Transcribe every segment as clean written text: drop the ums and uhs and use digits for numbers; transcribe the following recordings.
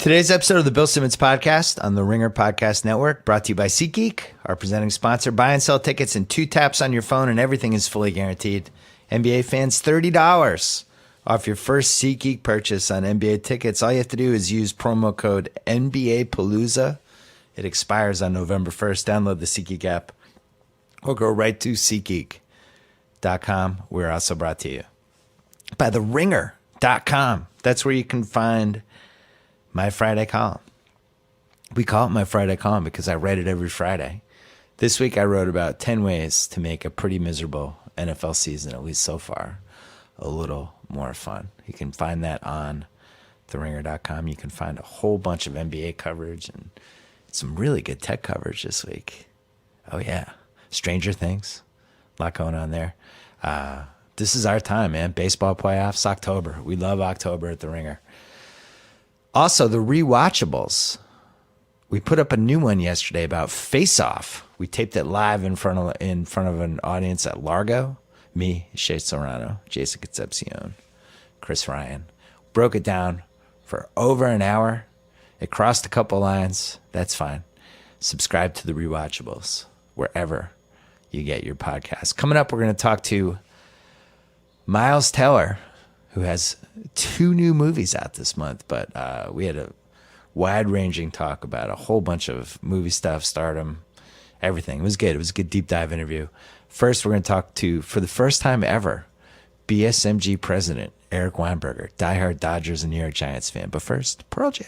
Today's episode of the Bill Simmons Podcast on the Ringer Podcast Network, brought to you by SeatGeek, our presenting sponsor. Buy and sell tickets in 2 taps on your phone, and everything is fully guaranteed. NBA fans, $30 off your first SeatGeek purchase on NBA tickets. All you have to do is use promo code NBAPalooza. It expires on November 1st. Download the SeatGeek app or go right to SeatGeek.com. We're also brought to you by TheRinger.com. That's where you can find my Friday column. We call it my Friday column because I write it every Friday. This week I wrote about 10 ways to make a pretty miserable NFL season, at least so far, a little more fun. You can find that on TheRinger.com. You can find a whole bunch of NBA coverage and some really good tech coverage this week. Oh, yeah. Stranger Things. A lot going on there. This is our time, man. Baseball playoffs, October. We love October at The Ringer. Also, the rewatchables. We put up a new one yesterday about Face Off. We taped it live in front of an audience at Largo. Me, Shea Serrano, Jason Concepcion, Chris Ryan. Broke it down for over an hour. It crossed a couple lines. That's fine. Subscribe to the rewatchables wherever you get your podcast. Coming up, we're going to talk to Miles Teller, who has 2 new movies out this month, but we had a wide-ranging talk about a whole bunch of movie stuff, stardom, everything. It was good. It was a good deep dive interview. First, we're going to talk to, for the first time ever, BSMG president Eric Weinberger, diehard Dodgers and New York Giants fan. But first, Pearl Jam.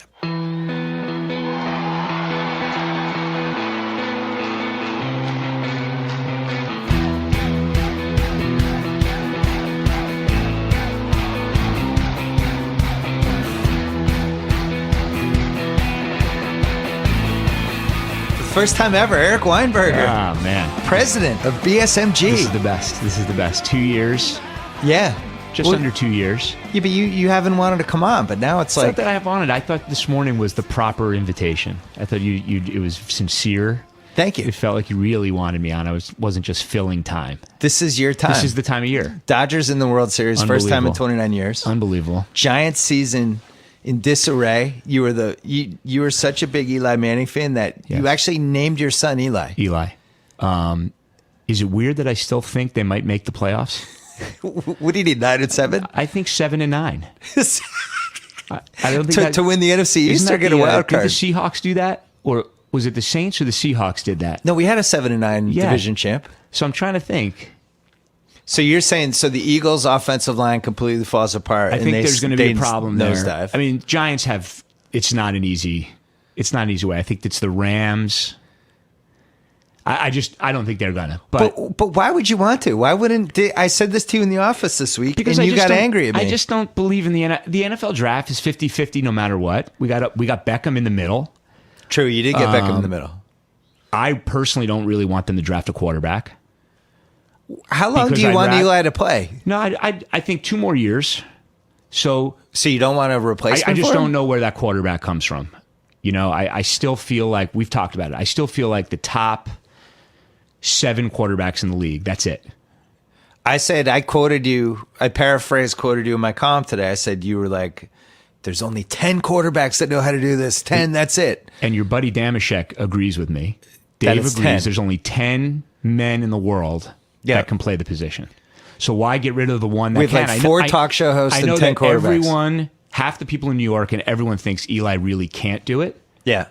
First time ever, Eric Weinberger. Oh, man. President of BSMG. This is the best. This is the best. 2 years. Yeah. Just under 2 years. Yeah, but you haven't wanted to come on, but now it's like... Not that I have wanted. I thought this morning was the proper invitation. I thought it was sincere. Thank you. It felt like you really wanted me on. I wasn't just filling time. This is your time. This is the time of year. Dodgers in the World Series, first time in 29 years. Unbelievable. Giants season in disarray. You were such a big Eli Manning fan that you actually named your son Eli. Eli. Is it weird that I still think they might make the playoffs? What do you need, 9-7? I think 7-9. I don't think to win the NFC East or get a wild card. Did the Seahawks do that? Or was it the Saints or the Seahawks did that? No, we had a 7-9 division champ. So I'm trying to think. So you're saying, the Eagles' offensive line completely falls apart. I think there's going to be a problem there. Nosedive. I mean, Giants have. It's not an easy way. I think it's the Rams. I don't think they're gonna. But why would you want to? Why wouldn't I said this to you in the office this week, because and you got angry at me. I just don't believe in the NFL draft is 50-50 no matter what. We got Beckham in the middle. True, you did get Beckham in the middle. I personally don't really want them to draft a quarterback. How long do you want Eli to play? No, I think 2 more years. So you don't want a replacement? I just don't know where that quarterback comes from. You know, I still feel like, we've talked about it, I still feel like the top 7 quarterbacks in the league, that's it. I quoted you in my column today. I said you were like, there's only 10 quarterbacks that know how to do this. 10, that's it. And your buddy Damashek agrees with me. Dave agrees 10. There's only 10 men in the world that can play the position. So why get rid of the one that with can? Like 4 talk show hosts and 10 quarterbacks. Everyone, half the people in New York and everyone thinks Eli really can't do it. Yeah.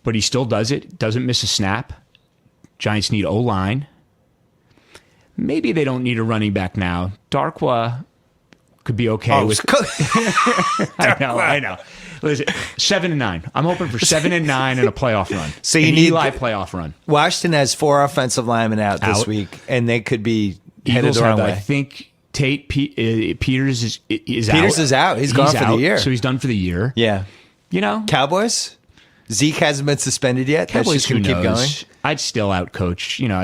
But he still does it. Doesn't miss a snap. Giants need O-line. Maybe they don't need a running back now. Darkwa could be okay. I know. Listen, 7-9. I'm hoping for 7-9 and a playoff run. So you need Eli playoff run. Washington has 4 offensive linemen out this week, and they could be headed the wrong way. I think Peters is out. Peters is out. He's gone for the year. So he's done for the year. Yeah. You know, Cowboys. Zeke hasn't been suspended yet. Cowboys, that's just going to keep going. I'd still outcoach. You know,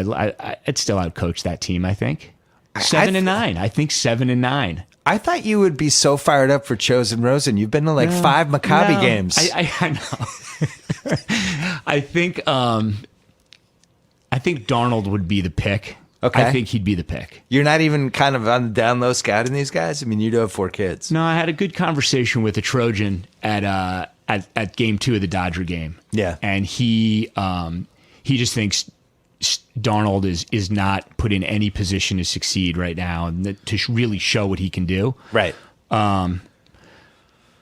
I'd still outcoach that team. I think 7-9. I think 7-9. I thought you would be so fired up for Chosen Rosen. You've been to 5 Maccabi games. I know. I think Darnold would be the pick. Okay. I think he'd be the pick. You're not even kind of on the down low scouting these guys? I mean, you do have 4 kids. No, I had a good conversation with a Trojan at at game 2 of the Dodger game. Yeah. And he just thinks Darnold is not put in any position to succeed right now and to really show what he can do. Right.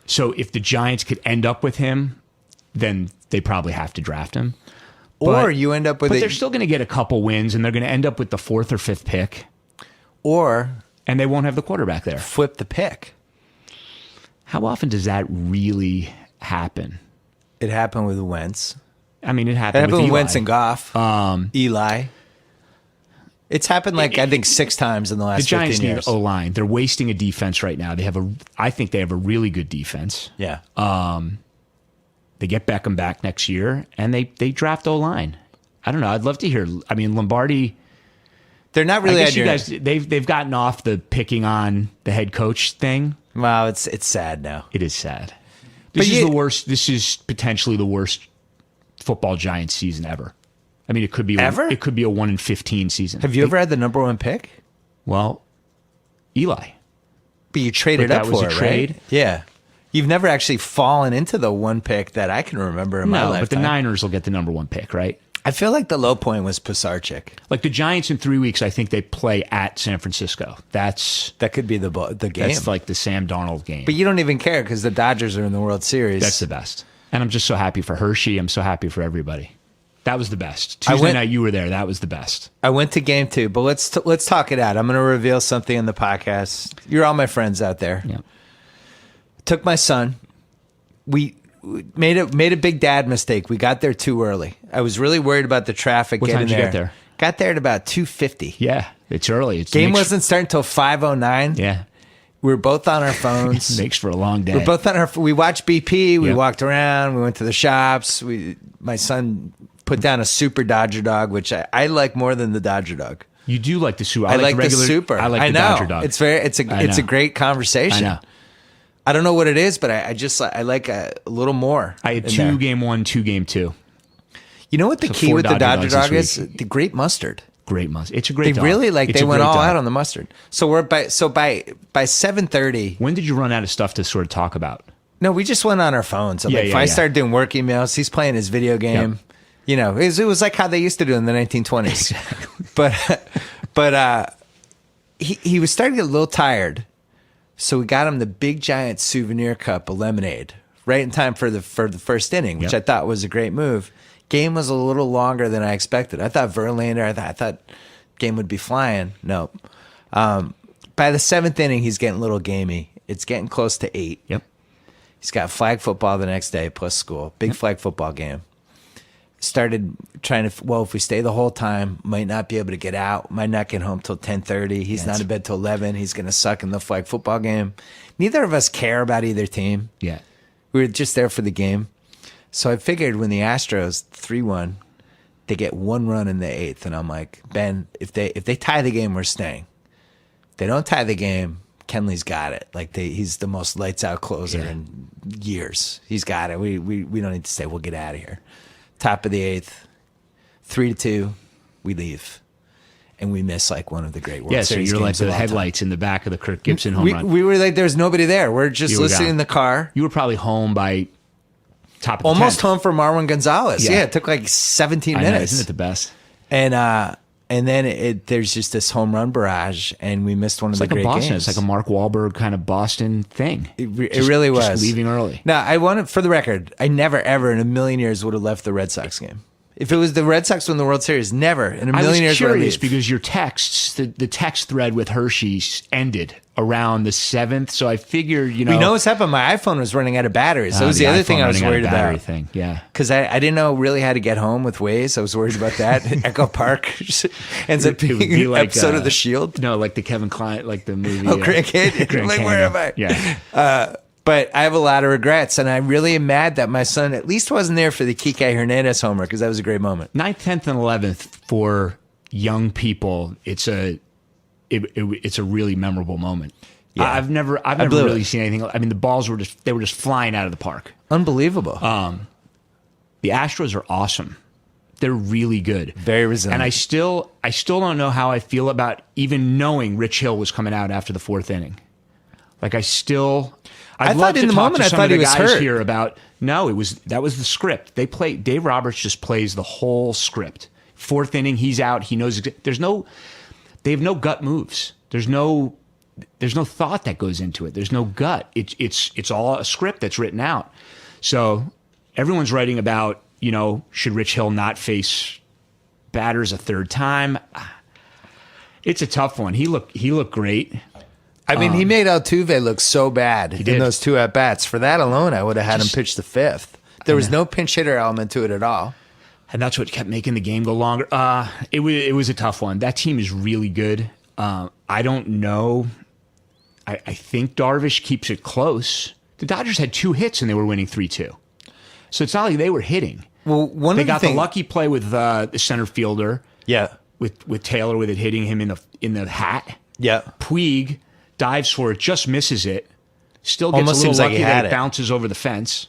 So if the Giants could end up with him, then they probably have to draft him. Or you end up with But they're still going to get a couple wins, and they're going to end up with the 4th or 5th pick, or and they won't have the quarterback there. flip the pick. How often does that really happen? It happened with Wentz. I mean, it It happened happened with with Eli. Wentz and Goff. Eli. It's happened I think 6 times in the The last Giants 15 need years. O-line. They're wasting a defense right now. I think they have a really good defense. Yeah. They get Beckham back next year, and they draft O-line. I don't know. I'd love to hear. I mean, Lombardi. They're not I really guess at you your, guys they've gotten off the picking on the head coach thing. Wow, it's sad now. It is sad. But This is you- the worst. This is potentially the worst football Giants season ever. I mean, it could be Ever? It could be a 1-15 season. Have you ever had the number 1 pick? Well, Eli. But you traded But up that was for a it, trade? right? Yeah. You've never actually fallen into the 1 pick that I can remember in my No, lifetime. but the Niners will get the number 1 pick, right? I feel like the low point was Pisarcik. Like the Giants in 3 weeks, I think they play at San Francisco. That's That could be the game. that's like the Sam Darnold game. But you don't even care because the Dodgers are in the World Series. That's the best. And I'm just so happy for Hershey. I'm so happy for everybody. That was the best. I Tuesday went- night you were there. That was the best. I went to game 2, but let's talk it out. I'm going to reveal something in the podcast. You're all my friends out there. Yeah. Took my son. We made a big dad mistake. We got there too early. I was really worried about the traffic What time getting did you there. get there? Got there at about 2:50. Yeah. It's early. Game wasn't starting until 5:09. Yeah. We were both on our phones. Makes for a long day. We're both on our. We watched BP. We Yep. walked around. We went to the shops. My son put down a Super Dodger Dog, which I like more than the Dodger Dog. You do like the Super. I like the regular, Super. I like I the know. Dodger Dog. It's a know. great conversation. I know. I don't know what it is, but I like a little more. I had in 2 there. game 1, 2 game 2. You know what the So key 4 with the Dodger Dodger Dogs Dog this is? The great mustard. Great mustard. It's a They great dog. really It's they a went great all dog. out on the mustard. So by 7:30. When did you run out of stuff to sort of talk about? No, we just went on our phones. Yeah, If yeah, I yeah. started doing work emails, he's playing his video game. Yep. You know, it was like how they used to do in the 1920s. But he was starting to get a little tired, so we got him the big giant souvenir cup of lemonade right in time for the first inning, which Yep. I thought was a great move. Game was a little longer than I expected. I thought Verlander. I thought game would be flying. Nope. By the 7th inning, he's getting a little gamey. It's getting close to 8. Yep. He's got flag football the next day plus school. Big flag football game. Started trying to, if we stay the whole time, might not be able to get out. Might not get home till 10:30. He's not in bed till 11. He's going to suck in the flag football game. Neither of us care about either team. Yeah. We were just there for the game. So I figured when the Astros 3-1, they get 1 run in the 8th. And I'm like, Ben, if they tie the game, we're staying. If they don't tie the game, Kenley's got it. Like he's the most lights out closer in years. He's got it. We don't need to stay. We'll get out of here. Top of the 8th, 3-2, we leave, and we miss like one of the great World Yeah, so Series you're like games of the all time. headlights in the back of the Kirk Gibson home We, run. we were like, there's nobody there. We're just You were listening gone. in the car. You were probably home by top of the Almost 10th. home for Marwin Gonzalez. Yeah. Yeah, it took like 17 I know, minutes. isn't it the best? And then there's just this home run barrage, and we missed one of It's the like a great Boston. games. It's like a Mark Wahlberg kind of Boston thing. It really was. Just leaving early. Now, I wanted, for the record, I never, ever in a million years would have left the Red Sox game. If it was the Red Sox win the World Series, never in a I million was years would I curious leave. because your texts, the text thread with Hershey ended around the 7th, so I figured, You know what's happened? My iPhone was running out of battery. So that was the other thing I was worried about. Thing. Yeah. Because I didn't know really how to get home with Waze. I was worried about that. Echo Park ends up It would being be an like, episode of The Shield. No, like the Kevin Kline, like the movie. Oh, Grand Canyon. Grand Like, Canyon. where am I? Yeah. But I have a lot of regrets, and I really am mad that my son at least wasn't there for the Kike Hernandez homer because that was a great moment. 9th, 10th, and 11th for young people, it's a really memorable moment. Yeah. I've never blew really it. seen anything. I mean, the balls were just flying out of the park. Unbelievable. The Astros are awesome. They're really good. Very resilient. And I still don't know how I feel about even knowing Rich Hill was coming out after the 4th inning. Like I thought love in to the talk moment, to I some thought of the he was guys hurt. here about that was the script. Dave Roberts just plays the whole script. Fourth inning, he's out. He knows they have no gut moves. There's no thought that goes into it. There's no gut. It's all a script that's written out. So everyone's writing about, should Rich Hill not face batters a third time? It's a tough one. He looked great. I mean, he made Altuve look so bad in did. those 2 at-bats. For that alone, I would have had him pitch the 5th. There was no pinch hitter element to it at all. And that's what kept making the game go longer. It was a tough one. That team is really good. I don't know. I think Darvish keeps it close. The Dodgers had 2 hits and they were winning 3-2. So it's not like they were hitting. Well, They got the lucky play with the center fielder. Yeah. With Taylor with it hitting him in the hat. Yeah. Puig dives for it, just misses it. Still gets Almost a little seems like lucky he had that it it. bounces over the fence.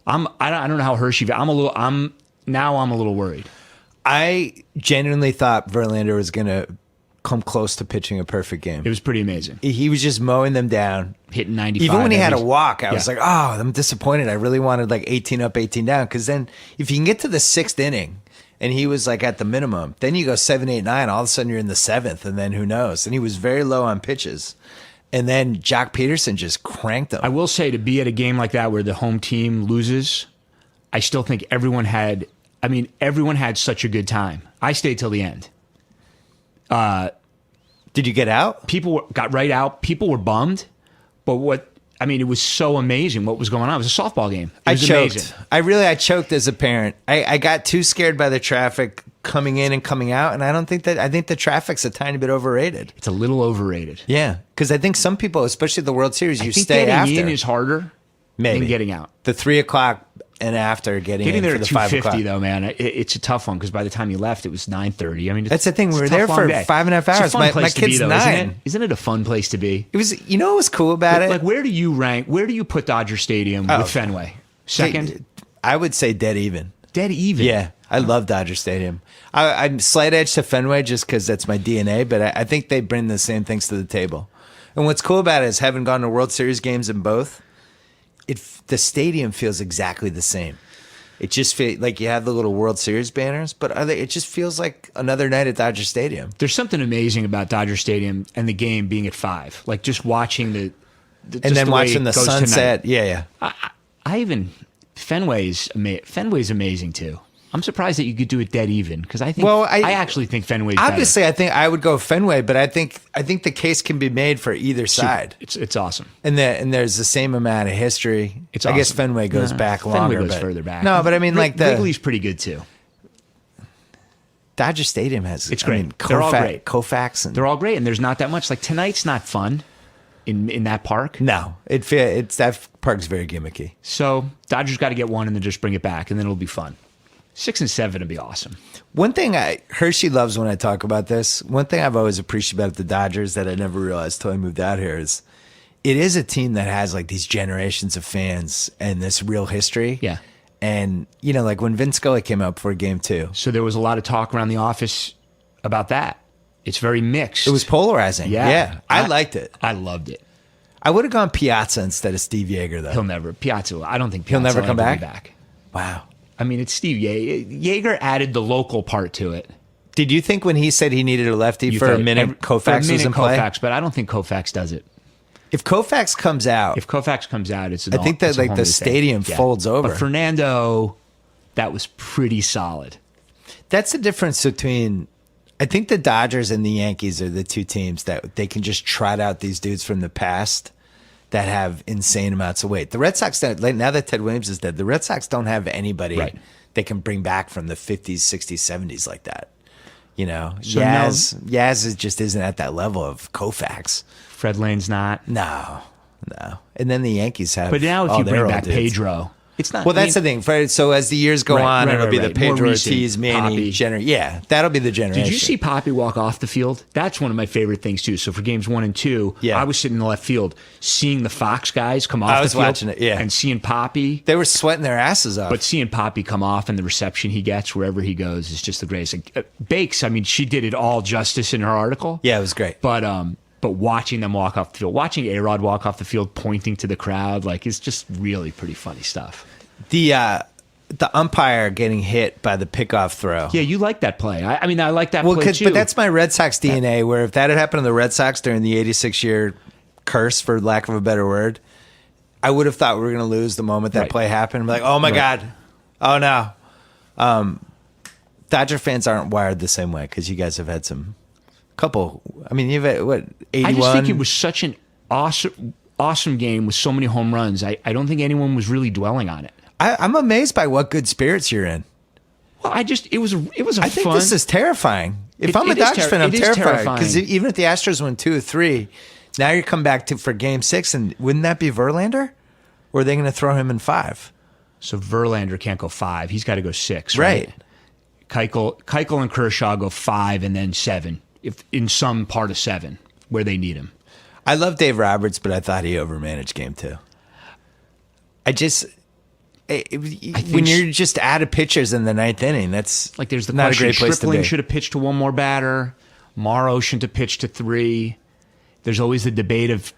I don't know how Hershey. I'm a little worried. I genuinely thought Verlander was going to come close to pitching a perfect game. It was pretty amazing. He was just mowing them down. Hitting 95. Even when he had a every- walk, I was Yeah. like, oh, I'm disappointed. I really wanted like 18 up, 18 down. Because then if you can get to the 6th inning and he was like at the minimum, then you go 7, 8, 9. All of a sudden you're in the 7th, and then who knows? And he was very low on pitches. And then Jock Peterson just cranked him. I will say, to be at a game like that where the home team loses, I still think everyone had such a good time. I stayed till the end. Did you get out? People got right out. People were bummed, but it was so amazing what was going on. It was a softball game. It was I choked. amazing. I choked as a parent. I got too scared by the traffic coming in and coming out, and I think the traffic's a tiny bit overrated. It's a little overrated. Yeah, because I think some people, especially the World Series, you I think stay getting after. in is harder Maybe than getting out. The 3 o'clock and after getting in There for at the 5 o'clock. 2:50 though, man, it's a tough one because by the time you left, it was 9:30. I mean, That's the thing. it's We a were tough, there long for day. 5.5 It's a hours. fun My place to kid's be, though, 9. Isn't it a fun place to be? It was. You know what was cool about it? Like, where do you rank? Where do you put Dodger Stadium with Fenway? Second, I would say dead even. dead even. Yeah, I love Dodger Stadium. I'm slight edge to Fenway just because that's my DNA, but I think they bring the same things to the table. And what's cool about it is having gone to World Series games in both, the stadium feels exactly the same. It just feels like you have the little World Series banners, but it just feels like another night at Dodger Stadium. There's something amazing about Dodger Stadium and the game being at 5. Like just watching And then watching the sunset. Yeah. Fenway's amazing too. I'm surprised that you could do it dead even because I think Well, I actually think Fenway's Obviously, I think I would go Fenway, but I think the case can be made for either side. It's awesome. And there's the same amount of history. It's I guess awesome. Fenway goes back longer. Fenway goes but, further back. No, but I mean, like the Wrigley's pretty good too. Dodger Stadium has. It's great. I mean, They're all great. Koufax, and They're all great, and there's not that much. Like tonight's not fun in that park. no, it's that park's very gimmicky. So Dodgers got to get one and then just bring it back, and then it'll be fun. 6 and 7 would be awesome. One thing Hershey loves when I talk about this. One thing I've always appreciated about the Dodgers that I never realized till I moved out here is it is a team that has like these generations of fans and this real history. Yeah. And like when Vin Scully came out for Game 2, So there was a lot of talk around the office about that. It's very mixed. it was polarizing. Yeah. I liked it. I loved it. I would have gone Piazza instead of Steve Yeager though. Piazza. I don't think Piazza He'll never will come ever be back? Wow. I mean, it's Steve Yeager. Yeager added the local part to it. Did you think when he said he needed a lefty for a minute, Koufax was in play? Koufax, but I don't think Koufax does it. If Koufax comes out, If Koufax comes out, it's. I think that, it's a like, whole the new thing. stadium folds over. But Fernando, that was pretty solid. that's the difference between. I think the Dodgers and the Yankees are the two teams that they can just trot out these dudes from the past that have insane amounts of weight. The Red Sox, now that Ted Williams is dead, the Red Sox don't have anybody Right. they can bring back from the 50s, 60s, 70s like that. So Yaz just isn't at that level of Koufax. Fred Lane's not. No. And then the Yankees have. But now if all you their bring old back dudes. Pedro, it's not. Well, that's the thing. So as the years go on, it'll be the More Pedro recent. Ortiz, Manny, Poppy. Jenner. Yeah, that'll be the generation. Did you see Poppy walk off the field? That's one of my favorite things too. So for games 1 and 2, Yeah. I was sitting in the left field, seeing the Fox guys come off. I was the field watching it, yeah. and seeing Poppy. They were sweating their asses off. But seeing Poppy come off and the reception he gets wherever he goes is just the greatest. Like, Bakes, I mean, she did it all justice in her article. yeah, it was great. But but watching them walk off the field, watching A-Rod walk off the field pointing to the crowd, like, it's just really pretty funny stuff. The umpire getting hit by the pickoff throw. Yeah, you like that play. I mean, I like that play too. But that's my Red Sox DNA, where if that had happened to the Red Sox during the 86-year curse, for lack of a better word, I would have thought we were going to lose the moment that play happened. Like, oh my God. Oh no. Dodger fans aren't wired the same way, because you guys have had you've had, 81? I just think it was such an awesome game with so many home runs. I don't think anyone was really dwelling on it. I'm amazed by what good spirits you're in. Well, it was a I think this is terrifying. If I'm a Dodgers fan, I'm terrified, because even if the Astros win 2 or 3, now you come back for Game 6, and wouldn't that be Verlander? Or are they going to throw him in 5? So Verlander can't go 5. He's got to go 6, right? Keuchel and Kershaw go 5 and then 7, if in some part of 7 where they need him. I love Dave Roberts, but I thought he overmanaged Game 2. When you're just out of pitchers in the 9th inning, that's like, there's the not question, a great place to Stripling be. should have pitched to one more batter. Morrow shouldn't have pitched to 3. There's always the debate of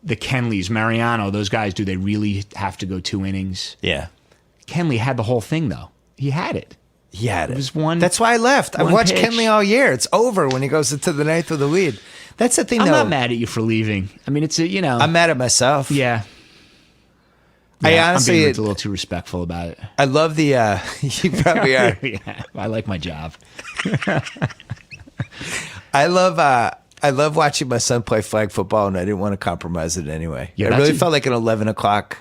the Kenleys, Mariano, those guys, do they really have to go 2 innings? Yeah. Kenley had the whole thing, though. He had it. He had it. It was one. That's why I left. I've watched pitch. Kenley all year. It's over when he goes into the 9th with the lead. That's the thing, I'm though. not mad at you for leaving. I mean, it's I'm mad at myself. Yeah. I honestly, I'm being a little too respectful about it. I love the. You probably are. Yeah, I like my job. I love watching my son play flag football, and I didn't want to compromise it anyway. Yeah, I really felt like an 11 o'clock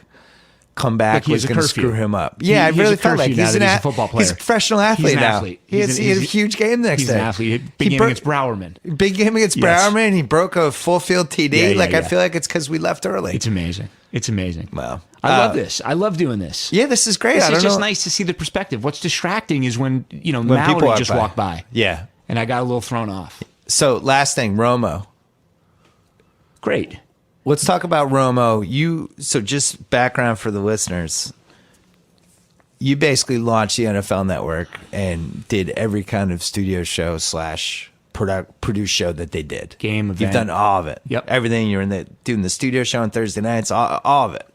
comeback he was has a going to curfew. screw him up. Yeah, I He has really a felt like curfew now he's that an he's a football player. He's a professional athlete He's an now. athlete. He had a huge game the next He's day. an athlete. Big game against Browerman. Big game against Yes. Browerman. He broke a full field TD. Yeah, I feel like it's because we left early. It's amazing. It's amazing. Wow. I love this. I love doing this. Yeah, this is great. It's just nice to see the perspective. What's distracting is when people Mallory just walked by. Yeah. And I got a little thrown off. So last thing, Romo. Great. Let's talk about Romo. So just background for the listeners. You basically launched the NFL Network and did every kind of studio show / produced show that they did. Game event. You've done all of it. Yep. Everything. You're doing the studio show on Thursday nights. All of it.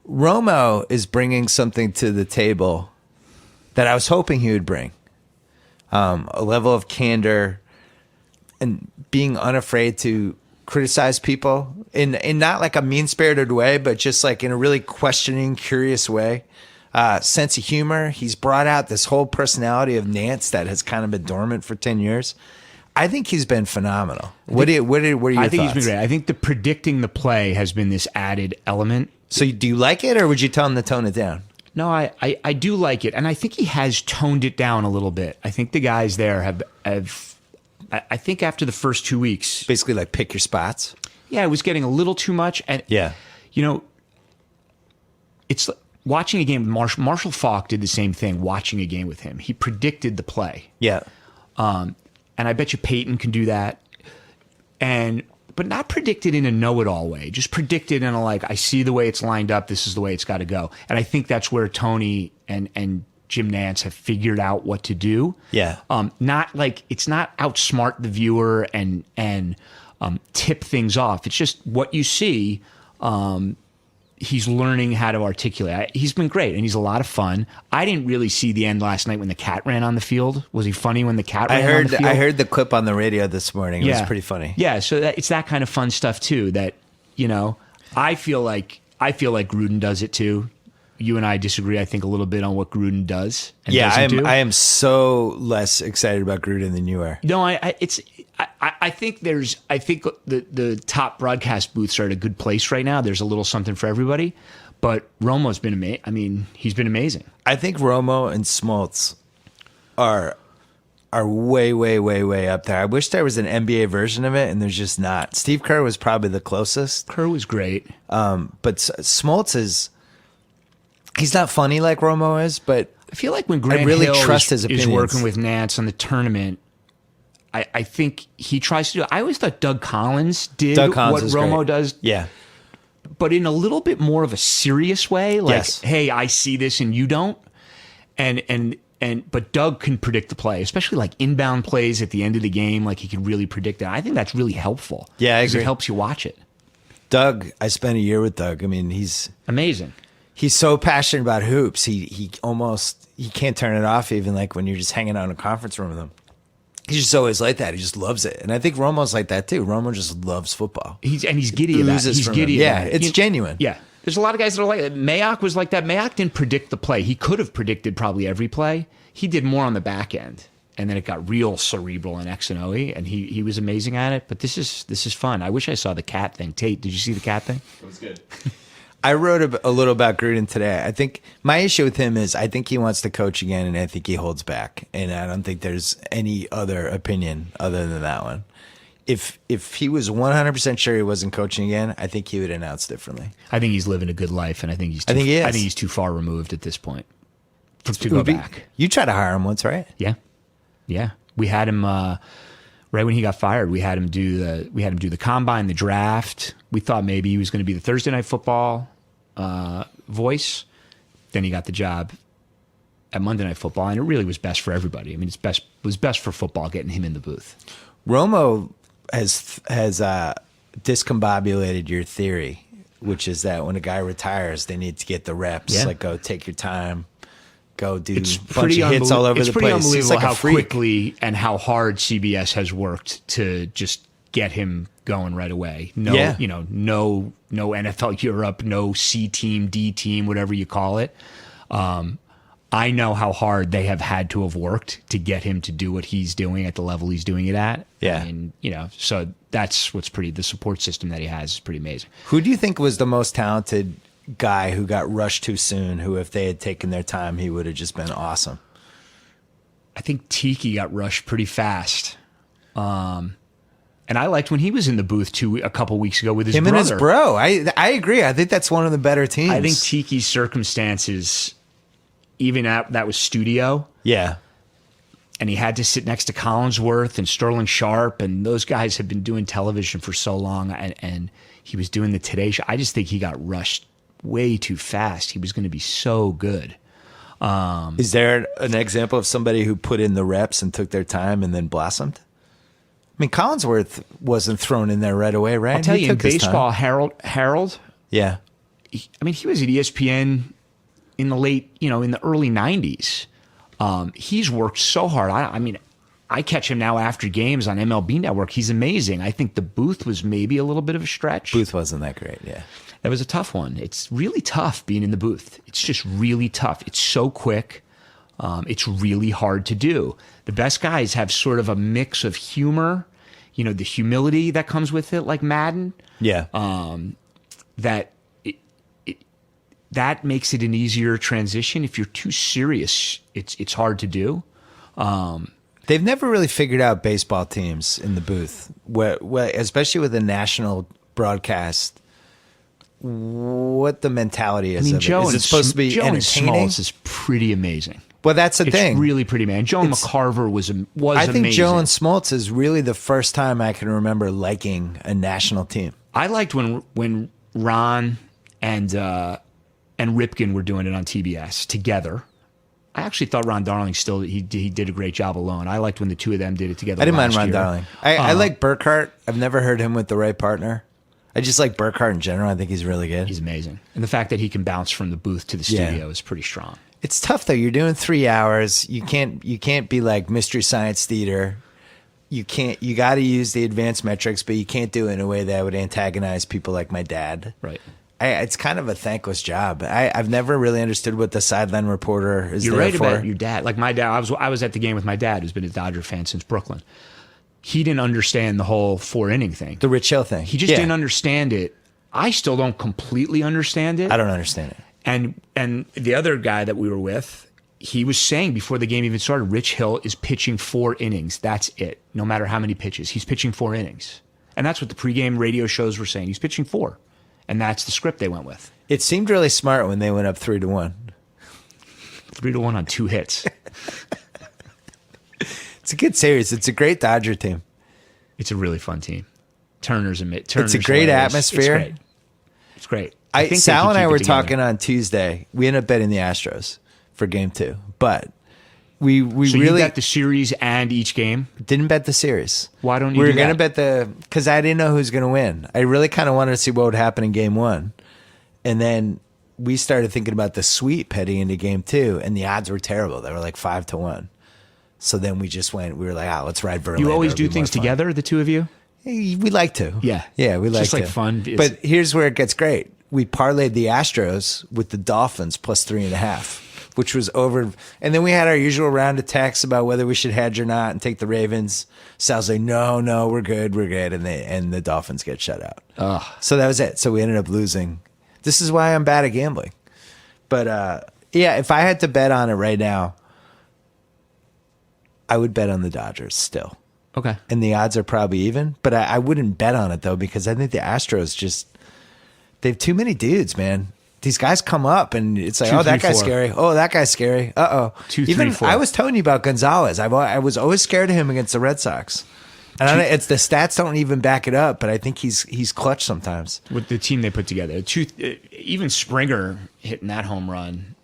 Romo is bringing something to the table that I was hoping he would bring. A level of candor and being unafraid to criticize people in not like a mean-spirited way, but just like in a really questioning, curious way. Sense of humor. He's brought out this whole personality of Nance that has kind of been dormant for 10 years. I think he's been phenomenal. What are your thoughts? I think he's been great. I think the predicting the play has been this added element. So do you like it, or would you tell him to tone it down? No, I do like it, and I think he has toned it down a little bit. I think the guys there have I think after the first 2 weeks, Basically, like pick your spots. yeah, it was getting a little too much. And Yeah. It's watching a game. Marshall Faulk did the same thing. Watching a game with him, he predicted the play. Yeah. And I bet you Peyton can do that. But not predicted in a know-it-all way. Just predicted in a I see the way it's lined up. This is the way it's got to go. And I think that's where Tony and Jim Nance have figured out what to do. Yeah. Not it's not outsmart the viewer and tip things off. It's just what you see. He's learning how to articulate. He's been great, and he's a lot of fun. I didn't really see the end last night when the cat ran on the field. Was he funny when the cat ran on the field? I heard the clip on the radio this morning. It was pretty funny. Yeah, so it's that kind of fun stuff too. That I feel like Gruden does it too. You and I disagree, I think, a little bit on what Gruden does. And doesn't do. I am so less excited about Gruden than you are. No, I think the top broadcast booths are at a good place right now. There's a little something for everybody, but Romo's been amazing. I mean, he's been amazing. I think Romo and Smoltz are way, way, way, way up there. I wish there was an NBA version of it, and there's just not. Steve Kerr was probably the closest. Kerr was great, but Smoltz he's not funny like Romo is, but I feel like when Grant really Hill trust his is opinions. working with Nance on the tournament, I think he tries to do. I always thought Doug Collins did what Romo does. Yeah. But in a little bit more of a serious way, like, Yes. hey, I see this and you don't. And But Doug can predict the play, especially like inbound plays at the end of the game. Like he can really predict it. I think that's really helpful. Yeah, I 'cause agree. it helps you watch it. Doug, I spent a year with Doug. I mean, he's Amazing. so passionate about hoops. He can't turn it off, even like when you're just hanging out in a conference room with him. He's just always like that. He just loves it. And I think Romo's like that too. Romo just loves football. He's giddy about it. Oozes He's from giddy him. Yeah, about it. it's genuine. Yeah. There's a lot of guys that are like that. Mayock was like that. Mayock didn't predict the play. He could have predicted probably every play. He did more on the back end. And then it got real cerebral in X and OE, and he was amazing at it. But this is fun. I wish I saw the cat thing. Tate, did you see the cat thing? It was good. I wrote a little about Gruden today. I think my issue with him is I think he wants to coach again, and I think he holds back. And I don't think there's any other opinion other than that one. If he was 100% sure he wasn't coaching again, I think he would announce differently. I think he's living a good life, and I think he's I think he is. I think he's too far removed at this point to It go would be- back. You tried to hire him once, right? Yeah. We had him right when he got fired. We had him do the combine, the draft. We thought maybe he was going to be the Thursday Night Football voice. Then he got the job at Monday Night Football, and it really was best for everybody. I mean, it was best for football getting him in the booth. Romo has discombobulated your theory, which is that when a guy retires, they need to get the reps. Yeah. Like, go take your time, go do It's a bunch pretty of hits all over it's the pretty place. unbelievable He's like a how freak. quickly and how hard CBS has worked to just get him going right away. No, Yeah. no NFL Europe, no C team, D team, whatever you call it. I know how hard they have had to have worked to get him to do what he's doing at the level he's doing it at. Yeah. And, so that's the support system that he has is pretty amazing. Who do you think was the most talented guy who got rushed too soon, who if they had taken their time, he would have just been awesome? I think Tiki got rushed pretty fast. And I liked when he was in the booth a couple weeks ago with his Him brother. and his bro. I agree. I think that's one of the better teams. I think Tiki's circumstances, even that was studio, Yeah. and he had to sit next to Collinsworth and Sterling Sharp, and those guys have been doing television for so long, and he was doing the Today Show. I just think he got rushed way too fast. He was going to be so good. Is there an example of somebody who put in the reps and took their time and then blossomed? I mean, Collinsworth wasn't thrown in there right away, right? I'll tell He you, in took his time. baseball, Harold, Yeah. he was at ESPN in the early 90s. He's worked so hard. I catch him now after games on MLB Network. He's amazing. I think the booth was maybe a little bit of a stretch. Booth wasn't that great, yeah. That was a tough one. It's really tough being in the booth. It's just really tough. It's so quick. It's really hard to do. The best guys have sort of a mix of humor, the humility that comes with it, like Madden. Yeah. That makes it an easier transition. If you're too serious, it's hard to do. They've never really figured out baseball teams in the booth, especially with a national broadcast, what the mentality is. Of Joe it. Is and it supposed to be Joe and entertaining? Smalls is pretty amazing. Well, that's the It's thing. really pretty amazing. Joe and McCarver was I think amazing. Joe and Smoltz is really the first time I can remember liking a national team. I liked when Ron and Ripken were doing it on TBS together. I actually thought Ron Darling he did a great job alone. I liked when the two of them did it together. I didn't mind last Ron year. Darling. I like Burkhart. I've never heard him with the right partner. I just like Burkhart in general. I think he's really good. He's amazing, and the fact that he can bounce from the booth to the Yeah. studio is pretty strong. It's tough though. You're doing 3 hours. You can't be like Mystery Science Theater. You got to use the advanced metrics, but you can't do it in a way that would antagonize people like my dad. Right. It's kind of a thankless job. I've never really understood what the sideline reporter is You're there right for. about your dad. Like my dad, I was at the game with my dad, who's been a Dodger fan since Brooklyn. He didn't understand the whole 4-inning thing. The Rich Hill thing. He just Yeah. didn't understand it. I still don't completely understand it. I don't understand it. And the other guy that we were with, he was saying before the game even started, Rich Hill is pitching 4 innings. That's it. No matter how many pitches, he's pitching 4 innings. And that's what the pregame radio shows were saying. He's pitching 4. And that's the script they went with. It seemed really smart when they went up 3-1. 3-1 on 2 hits. It's a good series. It's a great Dodger team. It's a really fun team. Turner's It's a great hilarious. atmosphere. It's great. I think they Sal can and I keep it were together. talking on Tuesday. We ended up betting the Astros for game 2, but we So really you bet the series and each game. didn't bet the series. Why don't you? We were do going to that? bet because I didn't know who was going to win. I really kind of wanted to see what would happen in game one. And then we started thinking about the sweep heading into game two, and the odds were terrible. They were like 5-1. So then we were like, let's ride Verlander. You always It'll do be more things fun. together, the two of you? We like to. Yeah. Yeah, we It's like just to. like fun. But here's where it gets great. We parlayed the Astros with the Dolphins plus 3.5, which was over. And then we had our usual round of texts about whether we should hedge or not and take the Ravens. Sal's like, no, we're good. And the Dolphins get shut out. So that was it. So we ended up losing. This is why I'm bad at gambling. But yeah, if I had to bet on it right now, I would bet on the Dodgers still. Okay. And the odds are probably even. But I wouldn't bet on it, though, because I think the Astros they have too many dudes, man. These guys come up, and it's like, 2, oh, that 3, guy's 4. scary. Oh, that guy's scary. Uh-oh. 2, 3, Even 4. I was telling you about Gonzalez. I was always scared of him against the Red Sox. And it's the stats don't even back it up, but I think he's clutch sometimes. With the team they put together. Even Springer hitting that home run.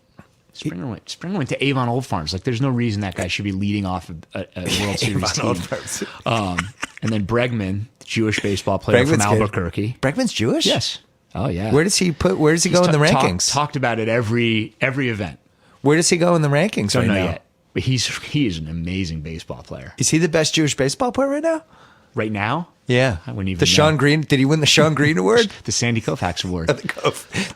Springer went to Avon Old Farms. Like, there's no reason that guy should be leading off a World Series team. Old Farms. And then Bregman, the Jewish baseball player from Bregman's good. Albuquerque. Bregman's Jewish? Yes. Oh yeah. Where does he go in the rankings? Talked about it every event. Where does he go in the rankings Don't right know now? yet. But he is an amazing baseball player. Is he the best Jewish baseball player right now? Right now, Yeah. I wouldn't even The Sean know. Green, did he win the Sean Green award? the Sandy Koufax Award. The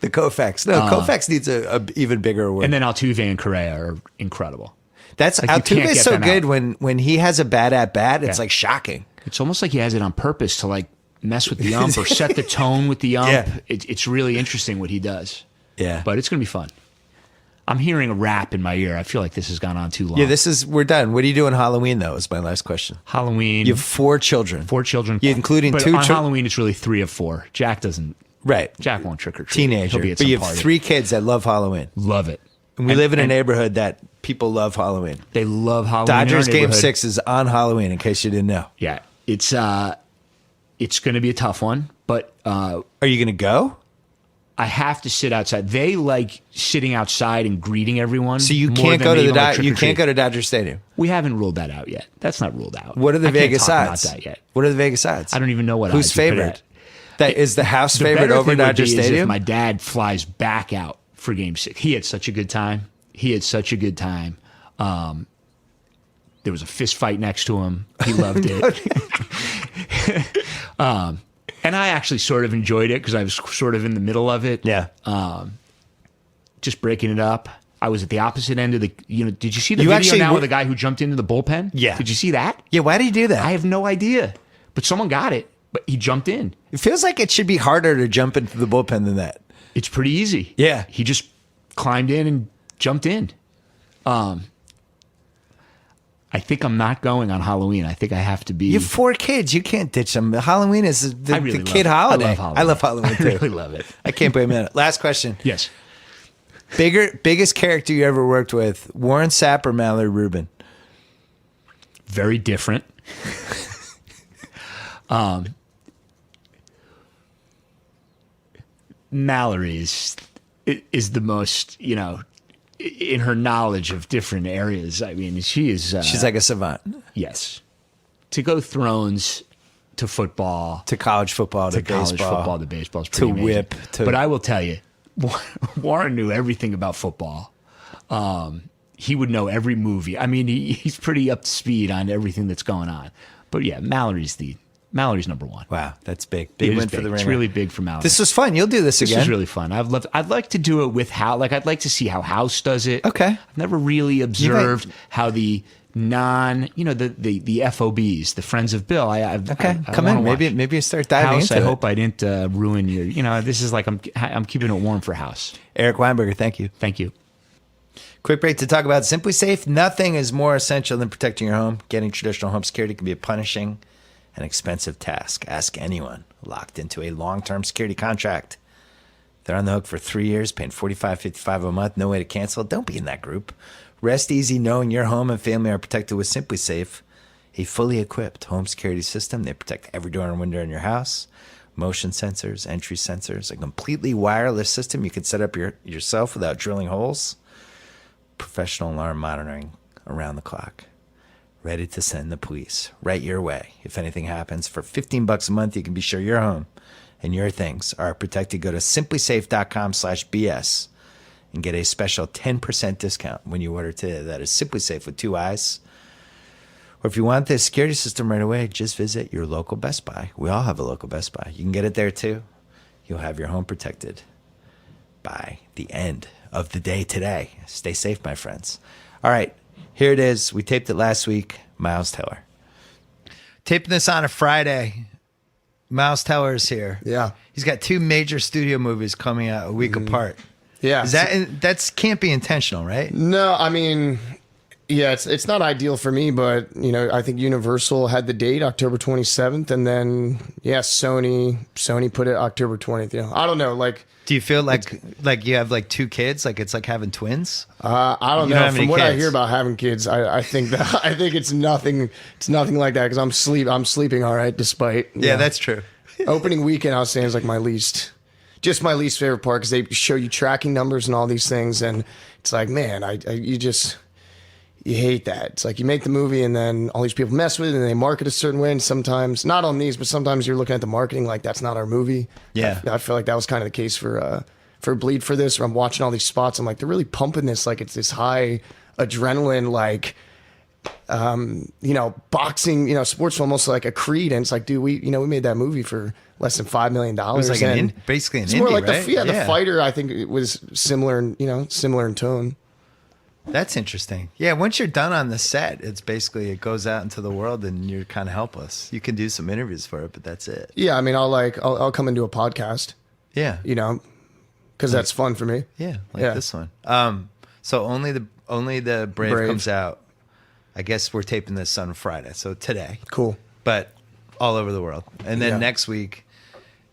Koufax. No, Koufax needs a even bigger award. And then Altuve and Correa are incredible. That's like, you can't Altuve's get so them good out. when he has a bad at bat, it's Yeah. like shocking. It's almost like he has it on purpose to like mess with the ump or set the tone with the ump. Yeah. It's really interesting what he does. Yeah. But it's going to be fun. I'm hearing a rap in my ear. I feel like this has gone on too long. Yeah, we're done. What do you do on Halloween though? Is my last question. Halloween. You have 4 children. 4 children. Yeah, including but 2 on Halloween, it's really 3 of 4. Jack doesn't. Right. Jack won't trick or treat. Teenager. He'll be at But some you have party. 3 kids that love Halloween. Love it. And we live in a and neighborhood that people love Halloween. They love Halloween. in our Dodgers Game neighborhood. 6 is on Halloween, in case you didn't know. Yeah, it's going to be a tough one, but Are you going to go? I have to sit outside. They like sitting outside and greeting everyone. So you more can't than go they to the even like you trick or can't treat. go to Dodger Stadium. We haven't ruled that out yet. That's not ruled out. What are the I can't Vegas talk odds? About that yet. What are the Vegas odds? I don't even know what Who's odds you put favored? at. That is the house The favorite better over thing would Dodger be is if Stadium. my dad flies back out for Game 6. He had such a good time. There was a fist fight next to him. He loved it. And I actually sort of enjoyed it because I was sort of in the middle of it. Yeah. Just breaking it up. I was at the opposite end of the. Did you see the You video actually now were- of the guy who jumped into the bullpen? Yeah. Did you see that? Yeah, why did he do that? I have no idea, but someone got it. But he jumped in. It feels like it should be harder to jump into the bullpen than that. It's pretty easy. Yeah. He just climbed in and jumped in. I think I'm not going on Halloween. I think I have to be. You have 4 kids. You can't ditch them. Halloween is the, I really the kid love it. holiday. I love Halloween too. I really love it. I can't blame it. Last question. Yes. Biggest character you ever worked with, Warren Sapp or Mallory Rubin? Very different. Mallory is the most, in her knowledge of different areas. I mean, she is. She's like a savant. Yes. To go Thrones to football To college football, to college baseball. football to baseball is to pretty amazing. whip, to- But I will tell you, Warren knew everything about football. He would know every movie. I mean, he's pretty up to speed on everything that's going on. But yeah, Mallory's number one. Wow, that's big. It Big is win for big. the It's Ringer. really big for Mallory. This was fun. You'll do this This again. is really fun. I'd like to do it with House. Like, I'd like to see how House does it. Okay. I've never really observed how the the FOBs, the Friends of Bill. I Come wanna in. watch. Maybe you start diving House. into I it. hope I didn't ruin your. This is like I'm keeping it warm for House. Eric Weinberger, thank you. Thank you. Quick break to talk about Simply Safe. Nothing is more essential than protecting your home. Getting traditional home security can be a punishing and expensive task. Ask anyone locked into a long-term security contract. They're on the hook for 3 years, paying $45.55 a month. No way to cancel. Don't be in that group. Rest easy knowing your home and family are protected with Simply Safe, a fully equipped home security system. They protect every door and window in your house. Motion sensors, entry sensors, a completely wireless system you can set up yourself without drilling holes. Professional alarm monitoring around the clock, ready to send the police right your way. If anything happens, for $15 a month, you can be sure your home and your things are protected. Go to simplysafe.com/BS and get a special 10% discount when you order today. That is Simply Safe with 2 I's. Or if you want the security system right away, just visit your local Best Buy. We all have a local Best Buy. You can get it there too. You'll have your home protected by the end of the day today. Stay safe, my friends. All right, here it is. We taped it last week. Miles Teller. Taping this on a Friday. Miles Teller is here. Yeah. He's got 2 major studio movies coming out a week apart. Yeah. Is that's can't be intentional, right? No, I mean, yeah, it's not ideal for me, but I think Universal had the date October 27th, and then Sony put it October 20th. I don't know, like. Do you feel like you have like 2 kids? Like it's like having twins? I don't You know. don't have From any what I kids. hear about having kids, I think it's nothing. It's nothing like that because I'm sleeping all right despite. Yeah, that's true. Opening weekend, I was saying, is like my least favorite part because they show you tracking numbers and all these things, and it's like, man, you hate that. It's like you make the movie and then all these people mess with it and they market a certain way, and sometimes, not on these, but sometimes you're looking at the marketing like that's not our movie. Yeah. I feel like that was kind of the case for Bleed for this, where I'm watching all these spots. I'm like, they're really pumping this like it's this high adrenaline, like boxing, sports almost like a Creed, and it's like, dude, we made that movie for less than $5 million. It was like basically an it's indie, more like right? the fighter. I think it was similar in tone. That's interesting. Yeah, once you're done on the set, it goes out into the world and you're kind of helpless. You can do some interviews for it, but that's it. Yeah, I mean, I'll come and do a podcast, Yeah. because that's fun for me. Yeah, like this one. So only the Brave comes out. I guess we're taping this on Friday, so today. Cool. But all over the world. And then Yeah. next week,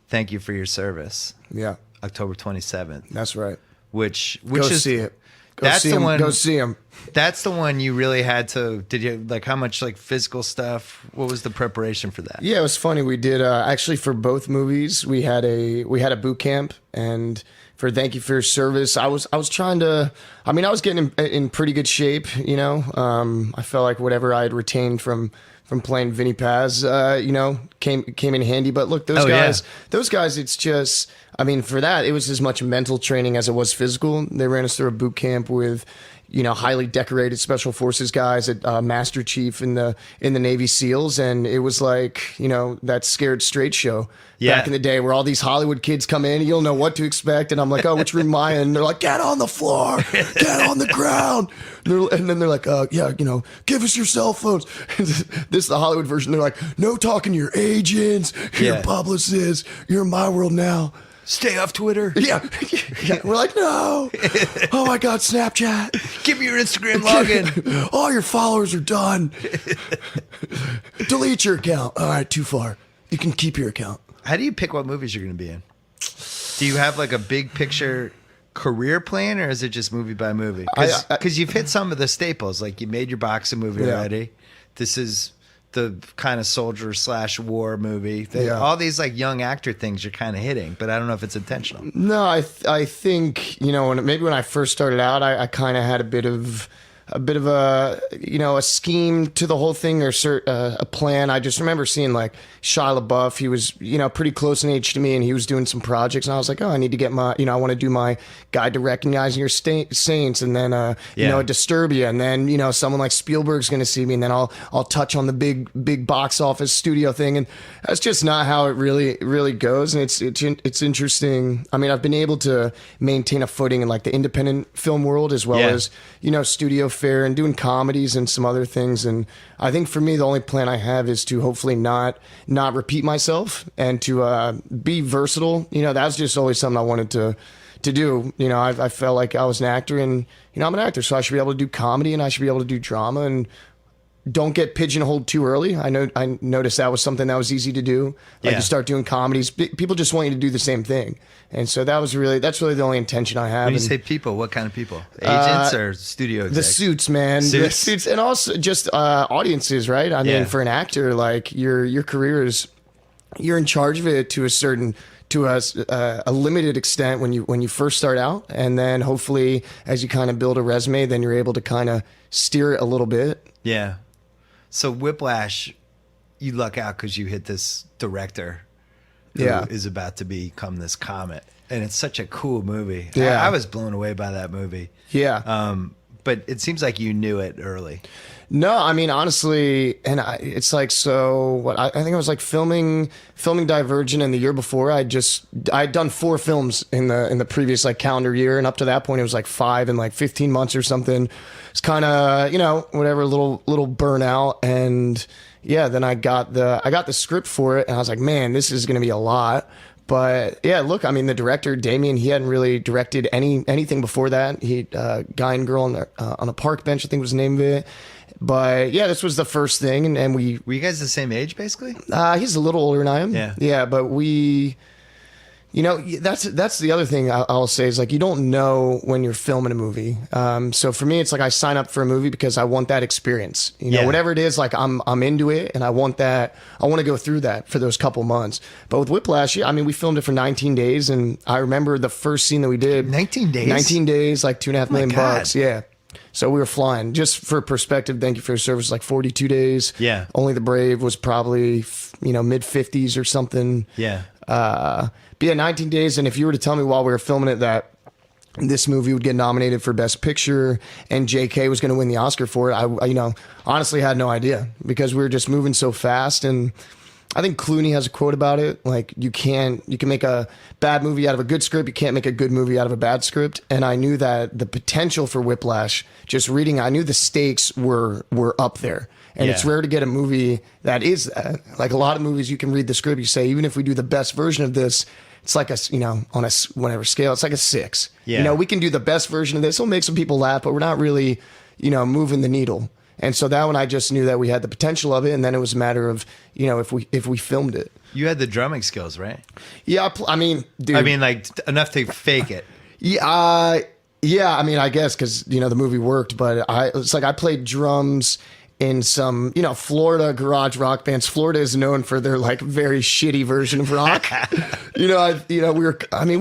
Thank You for Your Service, Yeah, October 27th, that's right. which Go is see it. Go that's see the him. one. Go see him. That's the one you really had to. Did you like how much like physical stuff? What was the preparation for that? Yeah, it was funny. We did actually for both movies. We had a boot camp, and for Thank You for Your Service, I was trying to. I mean, I was getting in pretty good shape. I felt like whatever I had retained from playing Vinny Paz, came in handy. But look, those guys, it's just. I mean, for that, it was as much mental training as it was physical. They ran us through a boot camp with, highly decorated special forces guys at Master Chief in the Navy SEALs, and it was like, that Scared Straight show back in the day where all these Hollywood kids come in, and you don't know what to expect, and I'm like, oh, which room am I in? And they're like, get on the floor, get on the ground, and then they're like, give us your cell phones. This is the Hollywood version. They're like, no talking to your agents, your publicists, you're in my world now. Stay off Twitter. Yeah. We're like, no. Oh my God, Snapchat. Give me your Instagram login. All your followers are done. Delete your account. All right, too far. You can keep your account. How do you pick what movies you're going to be in? Do you have like a big picture career plan, or is it just movie by movie? Because you've hit some of the staples. Like you made your boxing movie already. This is the kind of soldier/war movie. All these like young actor things you're kind of hitting, but I don't know if it's intentional. No, I think when I first started out, I kind of had a bit of a scheme to the whole thing, or a plan. I just remember seeing like Shia LaBeouf. He was pretty close in age to me, and he was doing some projects, and I was like, oh, I need to get my I want to do my Guide to Recognizing Your Saints, and then a Disturbia, and then someone like Spielberg's going to see me, and then I'll touch on the big box office studio thing, and that's just not how it really goes. And it's interesting. I mean, I've been able to maintain a footing in like the independent film world as well as studio fare and doing comedies and some other things. And I think for me, the only plan I have is to hopefully not repeat myself and to be versatile. That's just always something I wanted to do. I felt like I was an actor, and I'm an actor, so I should be able to do comedy and I should be able to do drama, and don't get pigeonholed too early. I noticed that was something that was easy to do. Like you start doing comedies, people just want you to do the same thing. And so that's really the only intention I have. When you say people, what kind of people? Agents or studio execs? The suits, man. The suits, and also just audiences, right? I mean, for an actor, like your career is, you're in charge of it to a certain to a limited extent when you first start out, and then hopefully as you kind of build a resume, then you're able to kind of steer it a little bit. Yeah. So Whiplash, you luck out because you hit this director who Yeah. is about to become this comet. And it's such a cool movie. Yeah. I was blown away by that movie. Yeah. But it seems like you knew it early. No, I mean honestly, and it's like so. What I think I was like filming Divergent, and the year before I'd done 4 films in the previous like calendar year, and up to that point it was like 5 in like 15 months or something. It's kind of whatever, little burnout, and yeah, then I got the script for it, and I was like, man, this is going to be a lot. But yeah, look, I mean, the director Damien, he hadn't really directed anything before that. He Guy and Girl on a Park Bench, I think was the name of it. But yeah, this was the first thing, and we. Were you guys the same age, basically? He's a little older than I am. Yeah. But we. That's the other thing I'll say is like you don't know when you're filming a movie. So for me, it's like I sign up for a movie because I want that experience. Yeah. Whatever it is, like I'm into it, and I want that. I want to go through that for those couple months. But with Whiplash, yeah, I mean, we filmed it for 19 days, and I remember the first scene that we did. 19 days? 19 days, like $2.5 million God. bucks. Yeah. So we were flying. Just for perspective, thank you for your service. Like 42 days. Yeah. Only the Brave was probably mid 50s or something. Yeah. But yeah, 19 days. And if you were to tell me while we were filming it that this movie would get nominated for Best Picture and J.K. was going to win the Oscar for it, I honestly had no idea because we were just moving so fast. And I think Clooney has a quote about it. Like you can make a bad movie out of a good script. You can't make a good movie out of a bad script. And I knew that the potential for Whiplash, just reading, I knew the stakes were up there. And it's Yeah. rare to get a movie that is that. Like a lot of movies, you can read the script, you say, even if we do the best version of this, it's like on a whatever scale, it's like a 6. Yeah. We can do the best version of this. It'll make some people laugh, but we're not really, moving the needle. And so that one, I just knew that we had the potential of it. And then it was a matter of, if we filmed it. You had the drumming skills, right? Yeah. I mean, dude. I mean, like enough to fake it. Yeah. Yeah. I mean, I guess because, the movie worked, but it's like I played drums in some, Florida garage rock bands. Florida is known for their like very shitty version of rock. We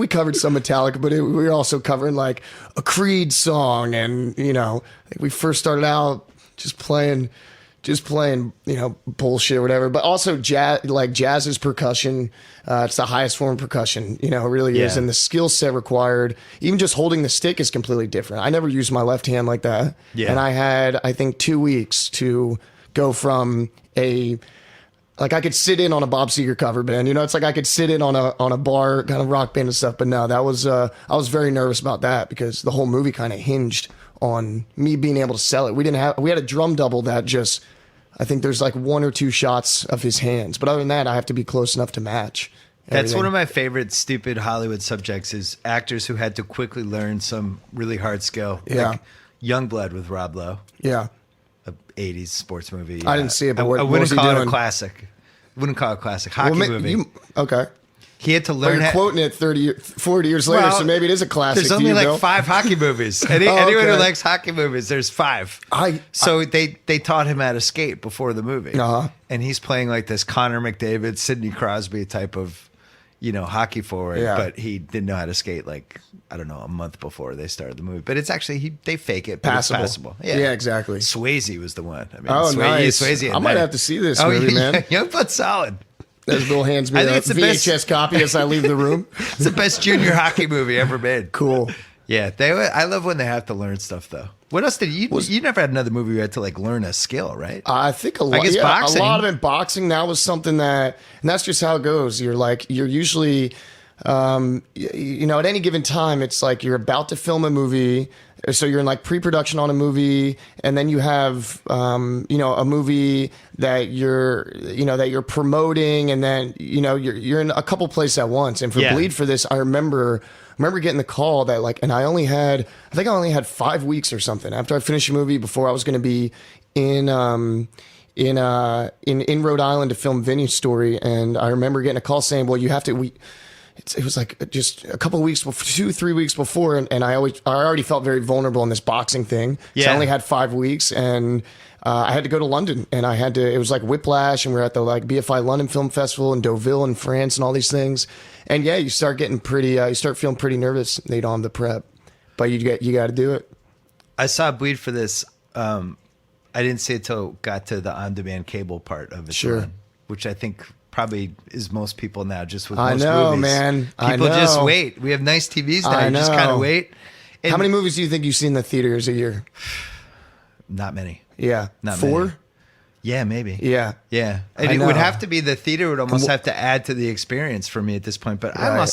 covered some Metallica, but we were also covering like a Creed song. And, we first started out just playing, bullshit or whatever, but also jazz is percussion. It's the highest form of percussion, it really is. Yeah. And the skill set required, even just holding the stick is completely different. I never used my left hand like that. Yeah. And I had, I think 2 weeks to go from I could sit in on a Bob Seger cover band, it's like I could sit in on a bar kind of rock band and stuff. But no, that was, I was very nervous about that because the whole movie kind of hinged on me being able to sell it. We had a drum double that just, I think there's like 1 or 2 shots of his hands. But other than that, I have to be close enough to match That's everything. one of my favorite stupid Hollywood subjects is actors who had to quickly learn some really hard skill. Yeah. Like Youngblood with Rob Lowe, Yeah. a 80s sports movie. I didn't see it, but I what wouldn't was he call it doing? a classic. Wouldn't call it a classic. Hockey Well, movie. Okay. He had to But learn you're quoting it 40 years later, Well, so maybe it is a classic. There's to only you, like Bill. 5 hockey movies. Anyone okay. who likes hockey movies, there's 5. So they taught him how to skate before the movie. Uh-huh. And he's playing like this Connor McDavid, Sidney Crosby type of, hockey forward. Yeah. But he didn't know how to skate like, I don't know, a month before they started the movie. But it's actually, they fake it, but Passable. it's passable. Yeah, exactly. Swayze was the one. I mean, Oh, nice. Swayze in I might there. have to see this movie, yeah, man. Youngblood's solid. As Bill hands me I think a it's the VHS best- copy as I leave the room. It's the best junior hockey movie ever made. Cool. Yeah, I love when they have to learn stuff though. What else did you? You never had another movie where you had to like learn a skill, right? I think a lot. guess boxing. A lot of it boxing. That was something and that's just how it goes. You're usually, at any given time, it's like you're about to film a movie. So you're in like pre-production on a movie, and then you have, a movie that you're promoting, and then you're in a couple places at once. And for Yeah. Bleed for this, I remember getting the call that and I only had 5 weeks or something after I finished the movie before I was going to be in Rhode Island to film Vinny's story. And I remember getting a call saying, well, you have to, it was like just a couple of weeks before, 2-3 weeks before, and I already felt very vulnerable in this boxing thing. So Yeah. I only had 5 weeks, and I had to go to London, and it was like Whiplash, and we were at the like BFI London Film Festival in Deauville in France and all these things. And yeah, you start getting you start feeling pretty nervous. They don't have the prep, but you got to do it. I saw Bleed for this. I didn't see it till got to the on-demand cable part of it. Sure. Which I think probably is most people now, just with I most know, movies. man. I People just know. wait. We have nice TVs now. I You just kind know. of wait. And How many movies do you think you see in the theaters a year? Not many. Yeah, Not 4. many. Yeah, maybe. Yeah. Yeah. I And it would know. have to be the theater would almost have to add to the experience for me at this point. But Right.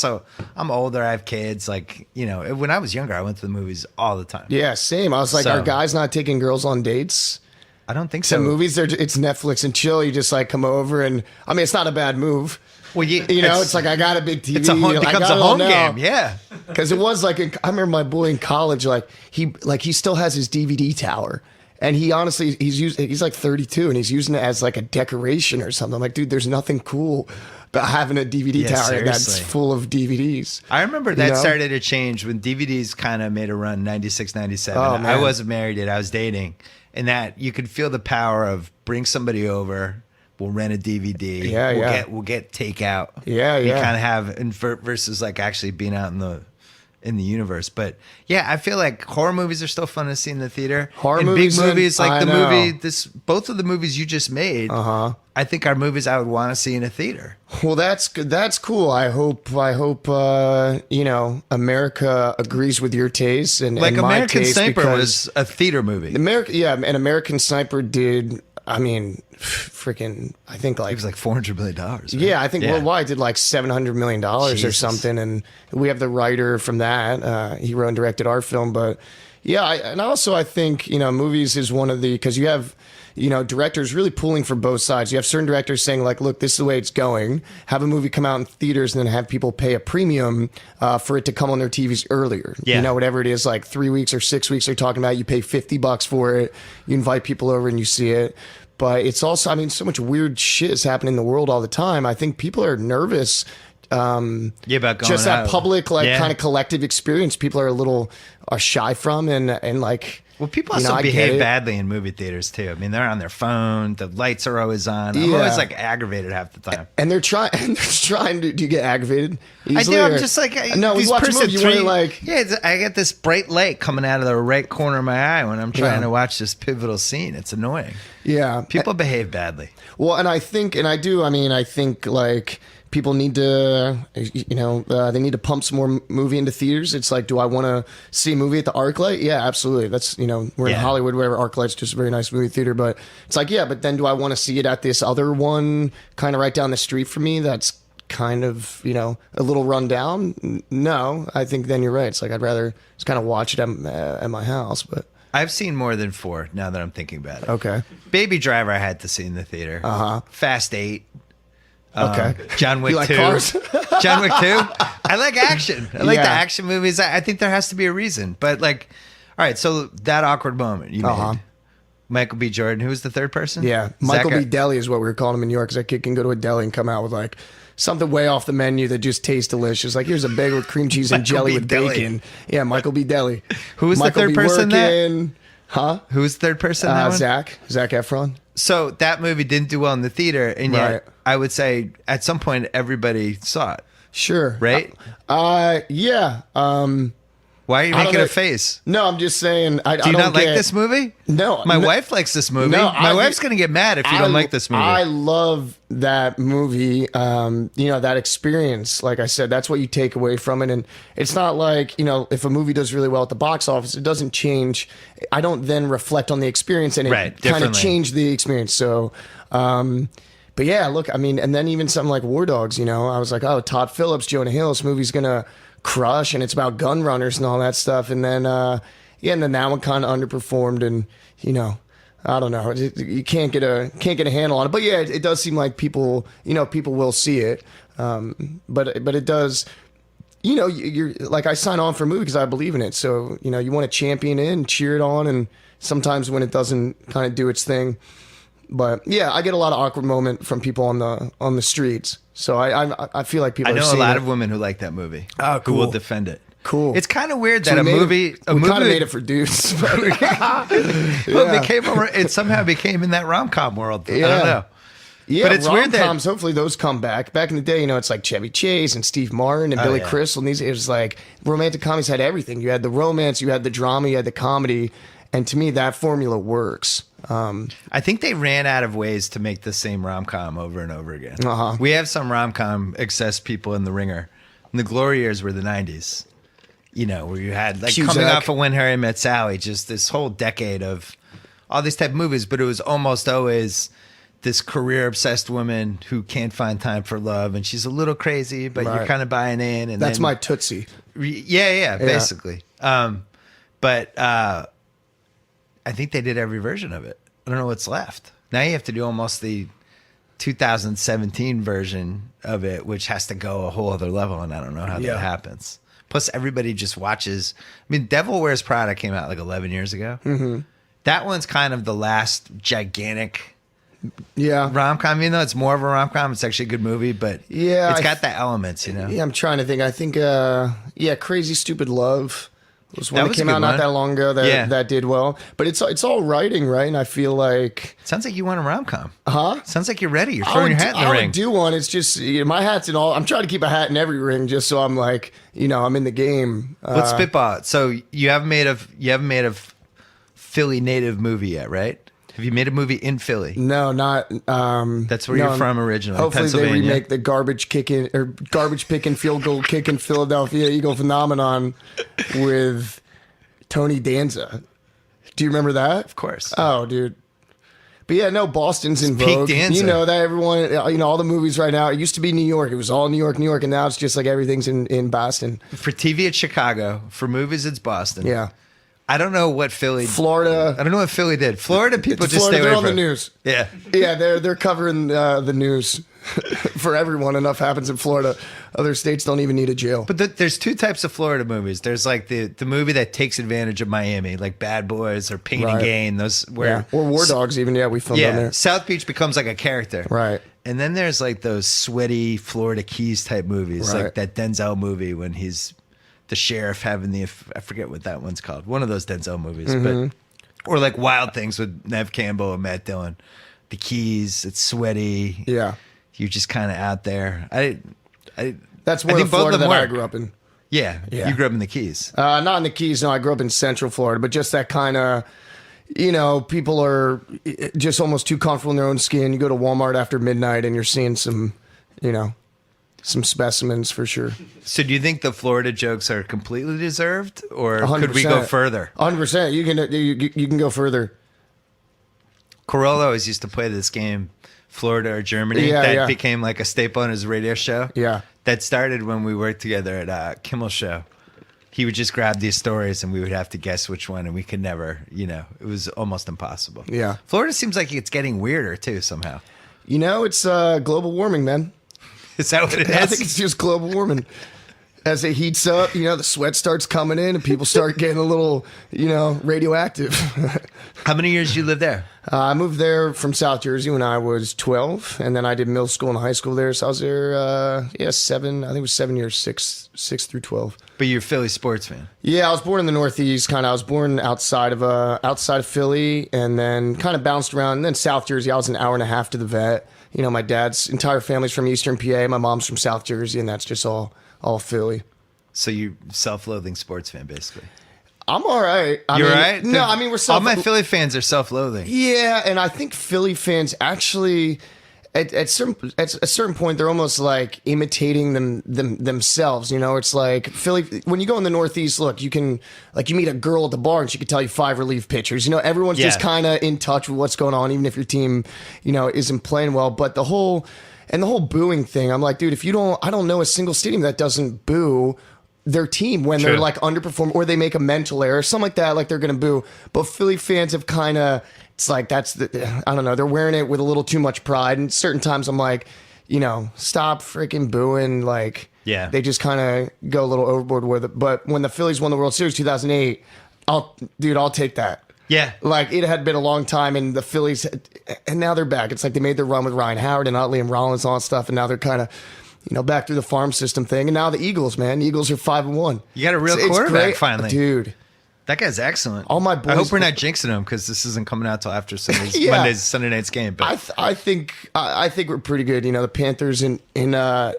I'm older. I have kids. Like, when I was younger, I went to the movies all the time. Yeah, same. I was like, So- are guys not taking girls on dates? I don't think so. Some movies, it's Netflix and chill. You just like come over, and I mean, it's not a bad move. Well, It's like I got a big TV. it becomes a home game. Yeah. Because it was like I remember my boy in college, he still has his DVD tower, and he honestly he's like 32 and he's using it as like a decoration or something. I'm like, dude, there's nothing cool about having a DVD Yeah, tower that's seriously. full of DVDs. I remember that You know? started to change when DVDs kind of made a run 96, 97. Oh, I man. wasn't married yet. I was dating. And that you could feel the power of bring somebody over. We'll rent a DVD. Yeah, We'll get takeout. Yeah, You yeah. kind of have versus like actually being out in the universe. But yeah, I feel like horror movies are still fun to see in the theater. Horror and movies big movies I like the know. movie both of the movies you just made. I think are movies I would want to see in a theater. Well, that's good. That's cool. I hope America agrees with your taste and Like and my American taste, Sniper because was a theater movie. and American Sniper did. I mean, freaking. I think It like was like $400 million. Right? yeah, I think worldwide did like $700 million or Jesus. something, and we have the writer from that. He wrote and directed our film, but yeah, I think movies is one of the because you have. Directors really pulling for both sides. You have certain directors saying like, look, this is the way it's going. Have a movie come out in theaters and then have people pay a premium for it to come on their TVs earlier. Yeah. Whatever it is, like 3 weeks or 6 weeks they're talking about, you pay $50 for it. You invite people over and you see it. But it's also, I mean, so much weird shit is happening in the world all the time. I think people are nervous. About going Just that out. public, Yeah. kind of collective experience people are shy from and like, Well, people you know, also I get behave it. badly in movie theaters too. I mean, they're on their phone. The lights are always on. I'm Yeah. always like aggravated half the time. And they're trying to. Do you get aggravated? I easily, do. I'm or- just like no. We these watch a person movie. You want to like. yeah. I get this bright light coming out of the right corner of my eye when I'm trying Yeah. to watch this pivotal scene. It's annoying. Yeah. People behave badly. Well, and I think like people need to, they need to pump some more movie into theaters. It's like, do I want to see a movie at the ArcLight? Yeah, absolutely. That's, we're in Yeah. Hollywood, where ArcLight's just a very nice movie theater. But it's like, yeah, but then do I want to see it at this other one kind of right down the street from me that's kind of, a little run down? No, I think then you're right. It's like, I'd rather just kind of watch it at my house. But I've seen more than 4 now that I'm thinking about it. okay. Baby Driver I had to see in the theater. Fast 8. Okay. John Wick You like 2. cars? John Wick 2. I like action. I like Yeah. the action movies. I think there has to be a reason. But like, all right, so that awkward moment you made. Michael B. Jordan. Who was the third person? Yeah, Michael Zach- B. Deli is what we were calling him in New York, because that kid can go to a deli and come out with like something way off the menu that just tastes delicious. Like, here's a bagel with cream cheese and Michael jelly B. with Deli. bacon. Yeah, Michael B. Deli. Who was the Michael third B. person in that? Workin. Huh? Who was the third person in that one? Zac Efron. So that movie didn't do well in the theater, and yet Right. I would say at some point everybody saw it, Sure. right? Yeah. Why are you I don't making know. a face? No, I'm just saying. I Do you don't not like get- this movie? No, My no. wife likes this movie. No, My wife's going to get mad if you don't like this movie. I love that movie. That experience. Like I said, that's what you take away from it. And it's not like, if a movie does really well at the box office, it doesn't change. I don't then reflect on the experience and it Right, kind of differently. changed the experience. So, but yeah, look, I mean, and then even something like War Dogs, I was like, oh, Todd Phillips, Jonah Hill, this movie's going to crush, and it's about gun runners and all that stuff. And then, and then that one kind of underperformed, and, I don't know. You can't get a handle on it, but yeah, it does seem like people will see it. But it does. You're like, I sign on for a movie because I believe in it. So you want to champion it and cheer it on. And sometimes when it doesn't kind of do its thing, But yeah, I get a lot of awkward moment from people on the streets. So I feel like people. I know are a seeing lot it. of women who like that movie. Oh, Who will cool. defend it. Cool. It's kind of weird So that we a made movie. It, we kind of made it for dudes. But Well, it somehow became in that rom-com world. I don't know. Yeah, But it's weird that- rom-coms, hopefully those come back. Back in the day, it's like Chevy Chase and Steve Martin and Billy yeah. Crystal. And these, it was like romantic comedies had everything. You had the romance, you had the drama, you had the comedy. And to me, that formula works. I think they ran out of ways to make the same rom-com over and over again. Uh-huh. We have some rom-com excess people in the Ringer. And the glory years were the 90s. Where you had like Cusack. coming off of When Harry Met Sally, just this whole decade of all these type of movies, but it was almost always this career obsessed woman who can't find time for love, and she's a little crazy, but you're Right. kind of buying in. And That's then, my Tootsie. yeah, basically. But I think they did every version of it. I don't know what's left. Now you have to do almost the 2017 version of it, which has to go a whole other level, and I don't know how Yeah. that happens. Plus, everybody just watches. I mean, Devil Wears Prada came out like 11 years ago. Mm-hmm. That one's kind of the last gigantic Yeah. rom-com. Even though it's more of a rom-com, it's actually a good movie, but Yeah, it's got the elements, Yeah, I'm trying to think. I think, Crazy Stupid Love was one That that, was a came good out not one. that long ago Yeah. that did well. But it's all writing, right? And I feel like... Sounds like you want a rom-com. Huh? Sounds like you're ready. You're throwing your hat in the I ring. would do one. It's just my hat's in all. I'm trying to keep a hat in every ring, just so I'm like, I'm in the game. Let's spitball it. So you haven't made a Philly native movie yet, right? Have you made a movie in Philly? No, not. That's where you're from originally, Hopefully, they Pennsylvania. remake the garbage picking field goal kicking Philadelphia Eagle phenomenon with Tony Danza. Do you remember that? Of course. Oh, dude. But yeah, no, Boston's in Peak vogue. Danza. You know that everyone, all the movies right now. It used to be New York. It was all New York, and now it's just like everything's in Boston. For TV, it's Chicago. For movies, it's Boston. Yeah, I don't know what Philly. Florida. I don't know what Philly did. Florida people just Florida, stay they're away on from the it. news. Yeah. Yeah, they're covering the news for everyone. Enough happens in Florida. Other states don't even need a jail. But there's two types of Florida movies. There's like the movie that takes advantage of Miami, like Bad Boys or Pain and Right. Gain. Those where or War Dogs, even. Yeah, we filmed on there. South Beach becomes like a character. Right. And then there's like those sweaty Florida Keys type movies, Right. like that Denzel movie when he's the sheriff having I forget what that one's called. One of those Denzel movies, but or like Wild Things with Nev Campbell and Matt Dillon. The Keys, it's sweaty. Yeah, You're just kind of out there. that's I more the think both of Florida them that I work. grew up in. Yeah, Yeah. you grew up in the Keys. Not in the Keys. No, I grew up in Central Florida, but just that kind of, people are just almost too comfortable in their own skin. You go to Walmart after midnight and you're seeing some, some specimens for sure. So do you think the Florida jokes are completely deserved, or 100%. could we go further? 100%. You can go further. Corolla always used to play this game, Florida or Germany, Yeah, that yeah. became like a staple on his radio show. Yeah. That started when we worked together at Kimmel Show. He would just grab these stories and we would have to guess which one, and we could never, it was almost impossible. Yeah. Florida seems like it's getting weirder too somehow. It's global warming, man. Is that what it I think is? it's just global warming. As it heats up, the sweat starts coming in and people start getting a little, radioactive. How many years did you live there? I moved there from South Jersey when I was 12, and then I did middle school and high school there. So I was there, 7, I think it was 7 years, 6 through 12. But you're a Philly sports fan. Yeah, I was born in the Northeast, kind of. I was born outside of Philly, and then kind of bounced around. And then South Jersey, I was an hour and a half to the vet. My dad's entire family's from Eastern PA. My mom's from South Jersey, and that's just all Philly. So you're self-loathing sports fan, basically. I'm all right. You're right? No, I mean, we're self. All my Philly fans are self-loathing. Yeah, and I think Philly fans actually, at a certain point, they're almost like imitating themselves. It's like Philly. When you go in the Northeast, look, you can you meet a girl at the bar and she could tell you 5 relief pitchers. Everyone's Yeah. just kind of in touch with what's going on, even if your team, isn't playing well. But the whole booing thing, I'm like, dude, I don't know a single stadium that doesn't boo their team when True. they're like underperform or they make a mental error, something like that, like they're gonna boo. But Philly fans have kind of, it's like I don't know, they're wearing it with a little too much pride. And certain times I'm like, stop freaking booing. Like, Yeah. they just kind of go a little overboard with it. But when the Phillies won the World Series 2008, I'll take that. Yeah. Like, it had been a long time, and the Phillies, and now they're back. It's like they made their run with Ryan Howard and Utley and Rollins and all that stuff, and now they're kind of, back through the farm system thing. And now the Eagles, man. The Eagles are 5-1. You got a real It's quarterback great. finally. Dude. That guy's excellent. All my I boys- hope we're not jinxing him because this isn't coming out till after Sunday's, Yeah. Sunday night's game. But I think we're pretty good. The Panthers in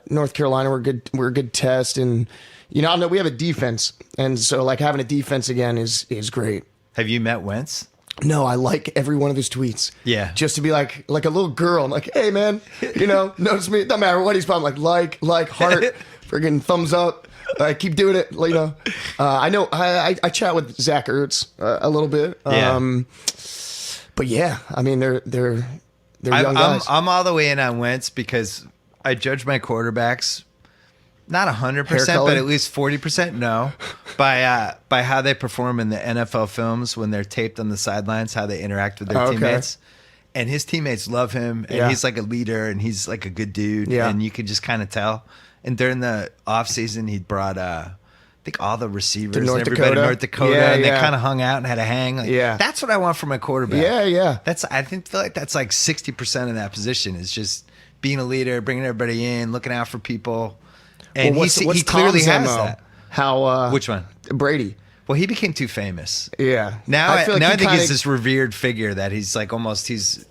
North Carolina were good. We're a good test, and I know we have a defense, and so like having a defense again is great. have you met Wentz? No, I like every one of his tweets. Yeah. just to be like a little girl. I'm like, hey man, notice me. Doesn't matter what he's probably like heart, friggin' thumbs up. Keep doing it. I know. I chat with Zach Ertz a little bit. Yeah. But yeah, I mean they're young guys. I'm all the way in on Wentz because I judge my quarterbacks not 100%, color? but at least 40%. No, by how they perform in the NFL films when they're taped on the sidelines, how they interact with their Okay. teammates. And his teammates love him, and Yeah. he's like a leader, and he's like a good dude, Yeah. and you could just kind of tell. And during the off season, he brought I think all the receivers and North everybody in Dakota? North Dakota, Yeah, and they yeah. kind of hung out and had a hang. Like, Yeah. that's what I want from my quarterback. Yeah. I feel like that's like 60% of that position is just being a leader, bringing everybody in, looking out for people. And Well, he clearly Tom's has MO? that. How? Which one? Brady. Well, he became too famous. Yeah. Now I feel like he think kinda- he's this revered figure that he's like he's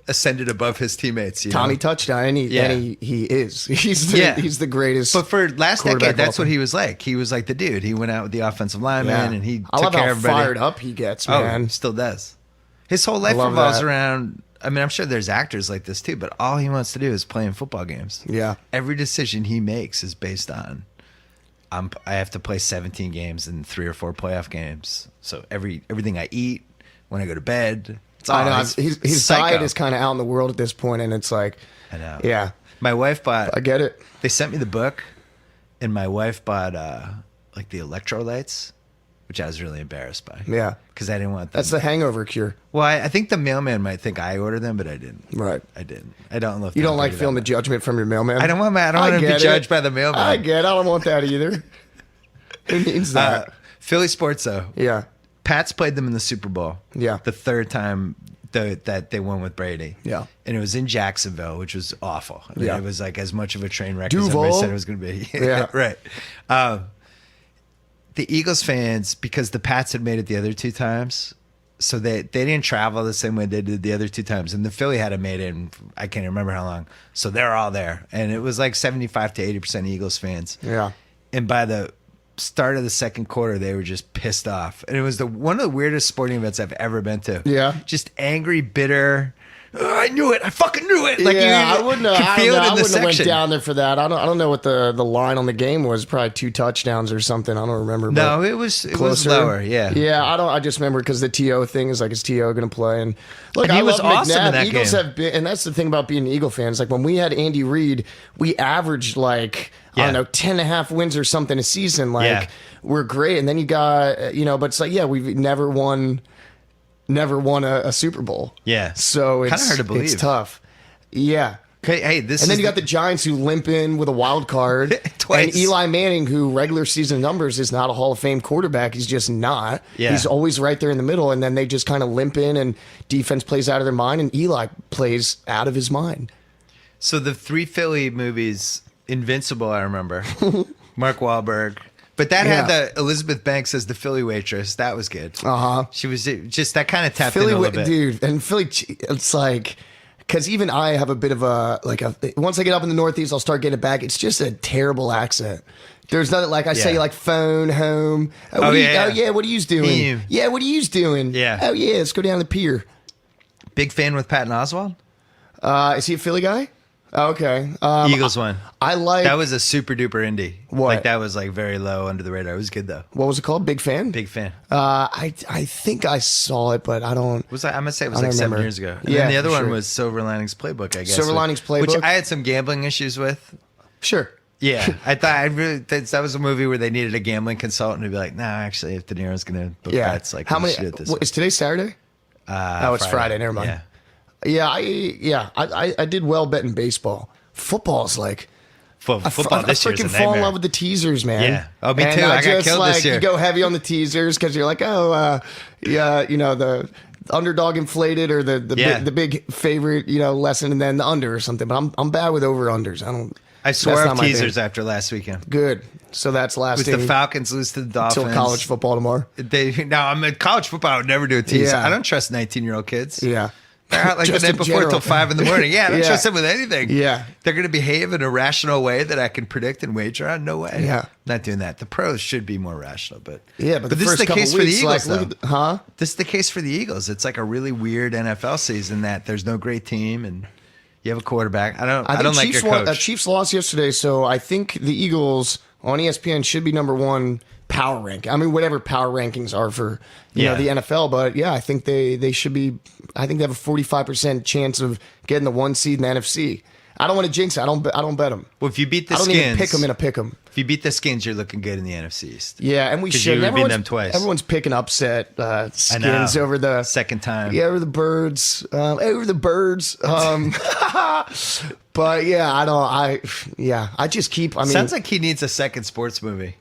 ascended above his teammates. Tommy know? touchdown, and he is. He's the greatest. But for last quarterback decade, of all that's what time. he was like. He was like the dude. He went out with the offensive lineman Yeah. and he I took love care how of everybody. fired up he gets, Oh, man. he still does. His whole life love revolves that. around. I mean, I'm sure there's actors like this too, but all he wants to do is play in football games. Yeah. Every decision he makes is based on I have to play 17 games and 3 or 4 playoff games. So everything I eat, when I go to bed, it's all I know he's his psycho. diet is kind of out in the world at this point, and it's like, I know. yeah, My wife bought. I get it. They sent me the book, and my wife bought like the electrolytes, which I was really embarrassed by. Yeah. because I didn't want them. That's the hangover cure, Well, I think the mailman might think I ordered them, but I didn't. right? I didn't. I don't know if You they'll don't like figure feeling that the judgment from your mailman. I don't want to be get judged it. by the mailman. I get it. I don't want that either. Who needs that? Philly sports though. Yeah. Pats played them in the Super Bowl. Yeah. The third time that they won with Brady. Yeah. And it was in Jacksonville, which was awful. I mean, Yeah. It was like as much of a train wreck as Duval. everybody said it was going to be. Yeah. Right. The Eagles fans, because the Pats had made it the other 2 times, so they didn't travel the same way they did the other 2 times. And the Philly hadn't made it in, I can't remember how long. So they're all there. And it was like 75 to 80% Eagles fans. Yeah. And by the start of the second quarter, they were just pissed off. And it was one of the weirdest sporting events I've ever been to. Yeah. Just angry, bitter. "Oh, I knew it. I fucking knew it. Yeah, you I wouldn't have. could I feel don't know. it in I the wouldn't have went section. down there for that. I don't know what the line on the game was. Probably 2 touchdowns or something. I don't remember. No, but it was closer. lower. Yeah. Yeah, I just remember because the TO thing is like, is TO going to play? And look, And he I was love awesome McNabb. in that Eagles game. have been, and that's the thing about being an Eagle fan. It's like when we had Andy Reid, we averaged like I Yeah. don't know 10.5 wins or something a season. Like Yeah. we're great, and then you got but it's like we've never won a Super Bowl. Yeah. So it's Kinda hard to believe. It's tough. Yeah. Okay, hey, this And is then you got the Giants who limp in with a wild card. Twice. And Eli Manning, who regular season numbers is not a Hall of Fame quarterback. He's just not. Yeah. He's always right there in the middle. And then they just kind of limp in and defense plays out of their mind and Eli plays out of his mind. So the 3 Philly movies, Invincible, I remember. Mark Wahlberg. But that had Yeah. the Elizabeth Banks as the Philly waitress. That was good. Uh-huh. She was just that kind of tapped Philly, in a little bit. dude. And Philly, it's like, because even I have a bit of once I get up in the Northeast, I'll start getting it back. It's just a terrible accent. There's nothing like I say Yeah. like phone, home. Oh, what are you- yeah. oh yeah, what are you doing? You. Yeah, what are you doing? Yeah. Oh yeah, let's go down the pier. Big fan with Patton Oswalt. Is he a Philly guy? Oh, okay. Eagles won. I like. That was a super duper indie. What? Like that was like very low under the radar. It was good though. what was it called? Big fan. Big fan. I think I saw it, but I don't. Was I'm gonna say it was I like don't 7 remember. years ago. And Yeah, then the other for one sure. was Silver Linings Playbook. I guess Silver Linings Playbook? which I had some gambling issues with. Sure. Yeah, I thought that was a movie where they needed a gambling consultant to be like, no, actually, if De Niro's gonna book Yeah. bets, like How we many? should do it this What, way. is today Saturday? Oh, it's Friday. Never mind. Yeah. Yeah, I did well betting baseball. Football's like Football this year is a freaking fall in nightmare. love with the teasers, man. Yeah. Oh, me And too. I got just, killed this year. You go heavy on the teasers because you're like, yeah, the underdog inflated or Yeah. the big favorite, lesson, and then the under or something. But I'm bad with over unders. I swore that's off not my teasers thing. after last weekend. Good. So that's Was lasting the Falcons lose to the Dolphins? until college football tomorrow. Now, I'm in college football. I would never do a teaser. Yeah. I don't trust 19-year-old kids. Yeah. They're out like the Just night in before general. till 5 in the morning. Yeah, I don't Yeah. trust them with anything. Yeah. They're going to behave in a rational way that I can predict and wager on. No way. Yeah. Not doing that. The pros should be more rational, but Yeah, but the this is first the couple case for the weeks, Eagles, like, look though. huh? This is the case for the Eagles. It's like a really weird NFL season that there's no great team and you have a quarterback. I don't think like your coach. Chiefs lost yesterday, so I think the Eagles on ESPN should be number one power rank. I mean, whatever power rankings are for the NFL, but yeah, I think they should be. I think they have a 45% chance of getting the 1 seed in the NFC. I don't want to jinx it. I don't bet them. Well, if you beat the I don't Skins, even pick them in a pick 'em. If you beat the Skins, you're looking good in the NFC East. Yeah, and we 'Cause should. you beat Everyone's- them twice. Everyone's picking upset Skins know. over the Second time. Yeah, over the birds. Over the birds. But yeah, I just keep. I mean, Sounds like he needs a second sports movie.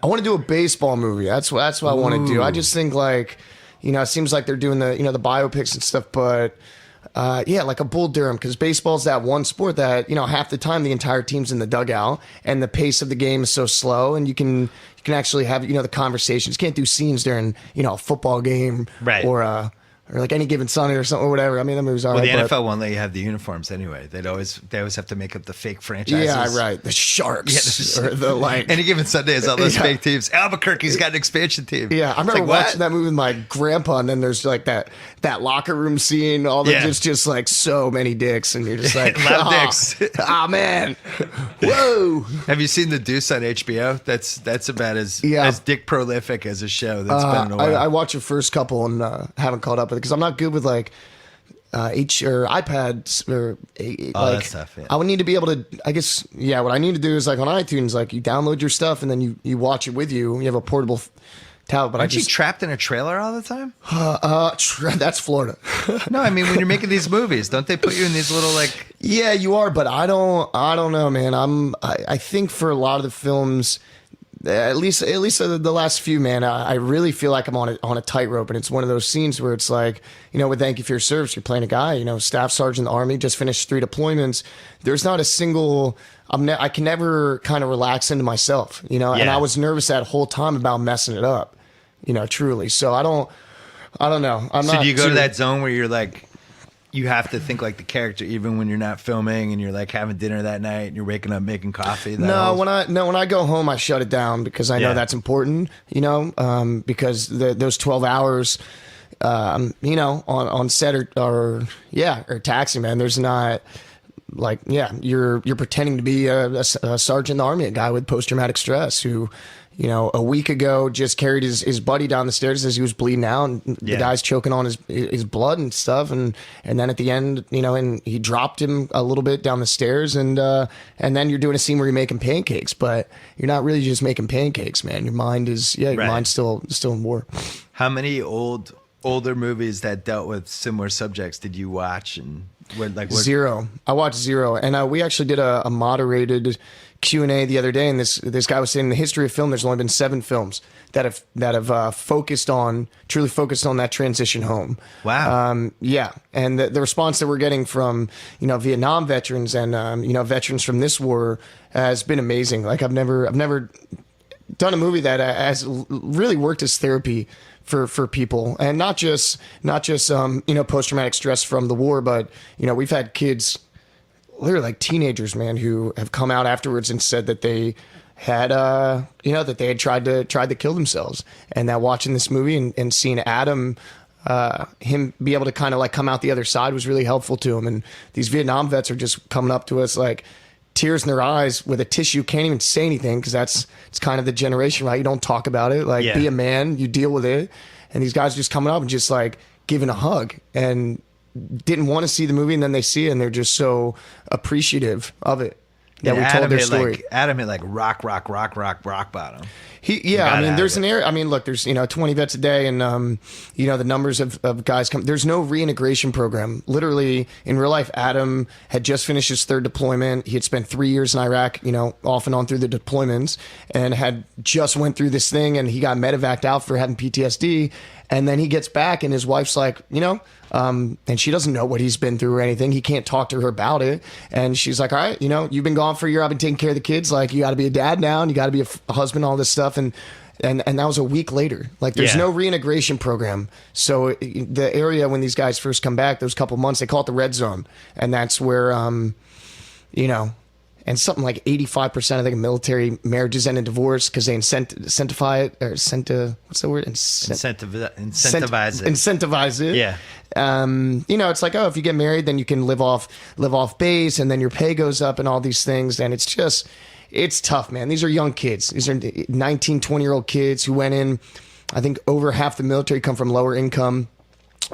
I want to do a baseball movie. That's what I want to do. I just think it seems like they're doing the the biopics and stuff, but like a Bull Durham, because baseball's that one sport that half the time the entire team's in the dugout and the pace of the game is so slow, and you can actually have the conversations. You can't do scenes during a football game, Right. or like Any Given Sunday or something or whatever. I mean, that movie's all Well, right. the but- NFL won't let you have the uniforms anyway. They always have to make up the fake franchises. Yeah, right. The Sharks or the like. Any Given Sunday is all those Yeah. fake teams. Albuquerque's got an expansion team. Yeah, I It's remember like, what? watching that movie with my grandpa, and then there's like that locker room scene, all the Yeah. just like so many dicks, and you're just like, Loud dicks. Man, whoa. Have you seen The Deuce on HBO? That's about as dick prolific as a show that's been in a while. I watched the first couple and haven't caught up with it because I'm not good with like iPads or that's tough, yeah. I would need to be able to. I guess what I need to do is like on iTunes, like you download your stuff and then you watch it with you. You have a portable tablet, but Aren't you trapped in a trailer all the time? that's Florida. No, I mean when you're making these movies, don't they put you in these little like? Yeah, you are, but I don't know, man. I think for a lot of the films, at least the last few, man, I really feel like I'm on a tightrope, and it's one of those scenes where it's like, with Thank You for Your Service, you're playing a guy, staff sergeant in the Army, just finished 3 deployments. There's not a single. I can never kind of relax into myself, and I was nervous that whole time about messing it up, truly. So I don't know. So do you go to that zone where you're like, you have to think like the character even when you're not filming and you're like having dinner that night and you're waking up making coffee? When I go home, I shut it down because I know that's important, because those 12 hours, on set or taxi, man, there's not like, you're pretending to be a sergeant in the Army, a guy with post-traumatic stress who, a week ago just carried his buddy down the stairs as he was bleeding out, and the guy's choking on his blood and stuff, and then at the end, and he dropped him a little bit down the stairs, and then you're doing a scene where you're making pancakes, but you're not really just making pancakes, man. Your mind is mind's still in war. How many older movies that dealt with similar subjects did you watch, and what? Zero. I watched zero, and we actually did a moderated Q&A the other day, and this guy was saying in the history of film, there's only been 7 films that have truly focused on that transition home. Wow. And the response that we're getting from Vietnam veterans and veterans from this war has been amazing. Like I've never done a movie that has really worked as therapy for people, and not just post-traumatic stress from the war, but we've had kids, literally like teenagers, man, who have come out afterwards and said that they had that they had tried to kill themselves, and that watching this movie and seeing Adam, him be able to kind of like come out the other side was really helpful to him. And these Vietnam vets are just coming up to us like tears in their eyes with a tissue, can't even say anything because it's kind of the generation, right? You don't talk about it, like be a man, you deal with it. And these guys just coming up and just like giving a hug and didn't want to see the movie, and then they see it and they're just so appreciative of it. that we told their story. Adam hit like rock bottom. I mean, there's an area. I mean, look, there's 20 vets a day, and the numbers of guys come. There's no reintegration program. Literally, in real life, Adam had just finished his 3rd deployment. He had spent 3 years in Iraq, off and on through the deployments, and had just went through this thing, and he got medevaced out for having PTSD. And then he gets back, and his wife's like, and she doesn't know what he's been through or anything. He can't talk to her about it. And she's like, all right, you've been gone for a year. I've been taking care of the kids. Like, you got to be a dad now, and you got to be a husband, all this stuff. And that was a week later. Like, there's no reintegration program. So the area when these guys first come back, those couple months, they call it the red zone. And that's where, and something like 85% of the military marriages end in divorce because they incentivize it, or what's the word? Incentivize it. Incentivize it. Yeah. It's like, if you get married, then you can live off base, and then your pay goes up and all these things. And it's tough, man. These are young kids. These are 19, 20-year-old kids who went in. I think over half the military come from lower income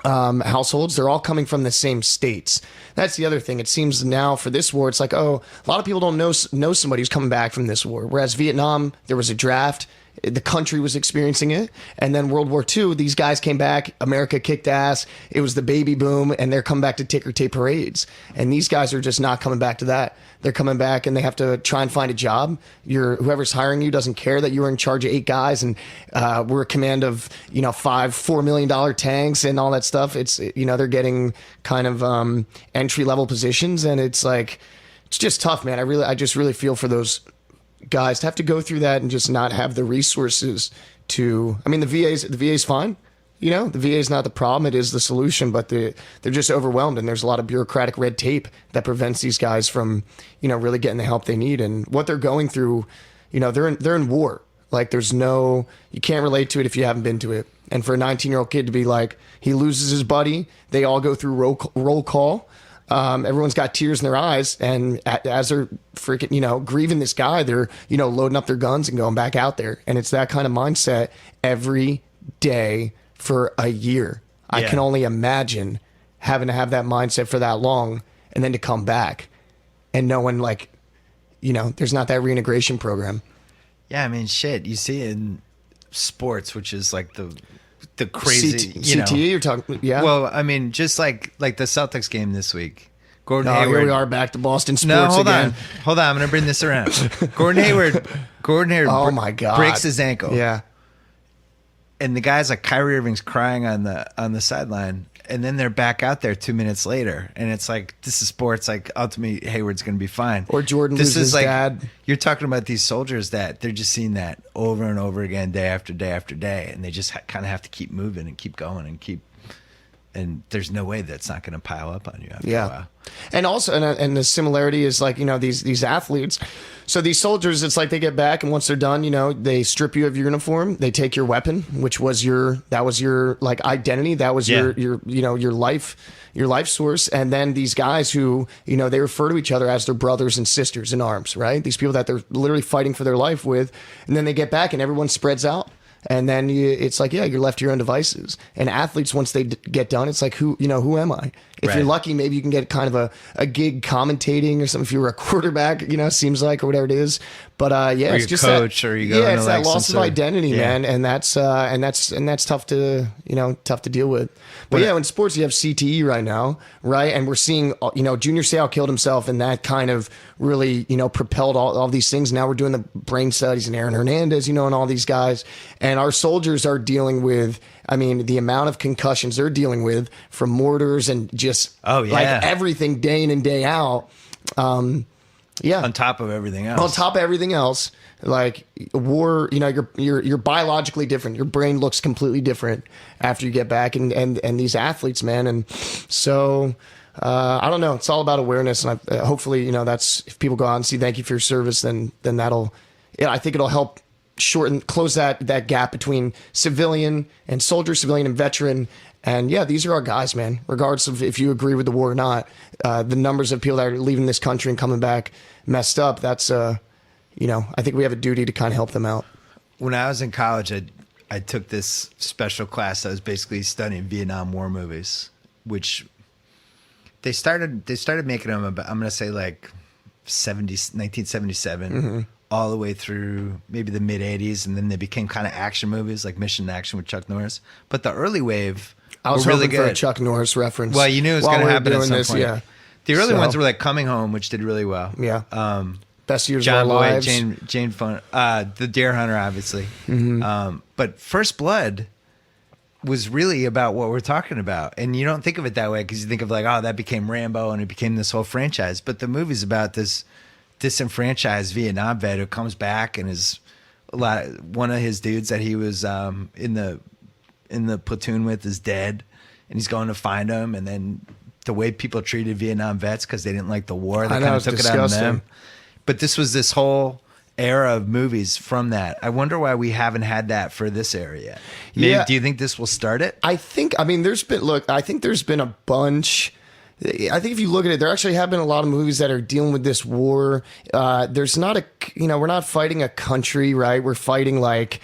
households. They're all coming from the same states. That's the other thing. It seems now for this war, it's like, a lot of people don't know somebody who's coming back from this war. Whereas Vietnam, there was a draft. The country was experiencing it. And then World War II, these guys came back. America kicked ass. It was the baby boom, and they're coming back to ticker tape parades. And these guys are just not coming back to that. They're coming back, and they have to try and find a job. Whoever's hiring you doesn't care that you were in charge of 8 guys, and we're a command of $4 million tanks and all that stuff. It's they're getting kind of entry level positions, and it's like, it's just tough, man. I just really feel for those guys to have to go through that and just not have the resources to. I mean, the VA's fine. The VA is not the problem; it is the solution. But they're just overwhelmed, and there's a lot of bureaucratic red tape that prevents these guys from, really getting the help they need. And what they're going through, they're in war. Like, you can't relate to it if you haven't been to it. And for a 19-year-old kid to be like, he loses his buddy, they all go through roll call. Everyone's got tears in their eyes, and as they're freaking, grieving this guy, they're, loading up their guns and going back out there. And it's that kind of mindset every day for a year. Yeah. I can only imagine having to have that mindset for that long, and then to come back and knowing, like, there's not that reintegration program. Yeah, I mean, shit, you see it in sports, which is like the crazy, CTE, you're talking, yeah. Well, I mean, just like the Celtics game this week. Gordon Hayward. Hayward. Here we are back to Boston sports again. Hold on. I'm going to bring this around. Gordon Hayward. Oh my God. Breaks his ankle. Yeah. And the guy's like, Kyrie Irving's crying on the sideline, and then they're back out there 2 minutes later, and it's like, this is sports. Like, ultimately, Hayward's going to be fine. Or Jordan loses his dad. You're talking about these soldiers that they're just seeing that over and over again, day after day after day, and they just kind of have to keep moving and keep going and there's no way that's not going to pile up on you after a while. And also, and the similarity is like, these athletes. So these soldiers, it's like they get back, and once they're done, they strip you of your uniform. They take your weapon, which was your like identity. That was your life source. And then these guys who, they refer to each other as their brothers and sisters in arms, right? These people that they're literally fighting for their life with. And then they get back, and everyone spreads out. And then it's like, you're left to your own devices. And athletes, once they get done, it's like, who am I? If you're lucky, maybe you can get kind of a gig commentating or something. If you were a quarterback, seems like, or whatever it is. But or it's just coach, or you go it's that loss of identity, man. And that's tough to deal with. But in sports, you have CTE right now, right? And we're seeing, Junior Seau killed himself, and that kind of really, propelled all these things. Now we're doing the brain studies, and Aaron Hernandez, and all these guys. And our soldiers are dealing with, the amount of concussions they're dealing with from mortars and just like everything day in and day out. On top of everything else. Like war, you're biologically different. Your brain looks completely different after you get back, and these athletes, man. And so, I don't know. It's all about awareness, and hopefully, that's, if people go out and see thank you for your service, then I think it'll help close that gap between civilian and soldier, civilian and veteran. And these are our guys, man. Regardless of if you agree with the war or not, the numbers of people that are leaving this country and coming back messed up, that's, I think we have a duty to kind of help them out. When I was in college, I took this special class that was basically studying Vietnam War movies, which they started making them about, I'm going to say like 1977, all the way through maybe the mid 80s, and then they became kind of action movies like Mission to Action with Chuck Norris. But the early wave, I was were really hoping for a good. Chuck Norris reference. Well, you knew it was while going to we were happen at doing some this, point. Yeah, The early So- ones were like Coming Home, which did really well. yeah. Best years John of our Boyd, lives. Jane Fonda, the Deer Hunter, obviously. But First Blood was really about what we're talking about, and you don't think of it that way because you think of like, oh, that became Rambo and it became this whole franchise. But the movie's about this disenfranchised Vietnam vet who comes back and is one of his dudes that he was in the platoon with is dead, and he's going to find him, and then the way people treated Vietnam vets because they didn't like the war, they I know, kind of it's took it out on disgusting. them. But this was this whole era of movies from that. I wonder why we haven't had that for this era yet. Maybe, Yeah. do you think this will start it? I think there's been a bunch. I think if you look at it, there actually have been a lot of movies that are dealing with this war. There's not we're not fighting a country, right? We're fighting like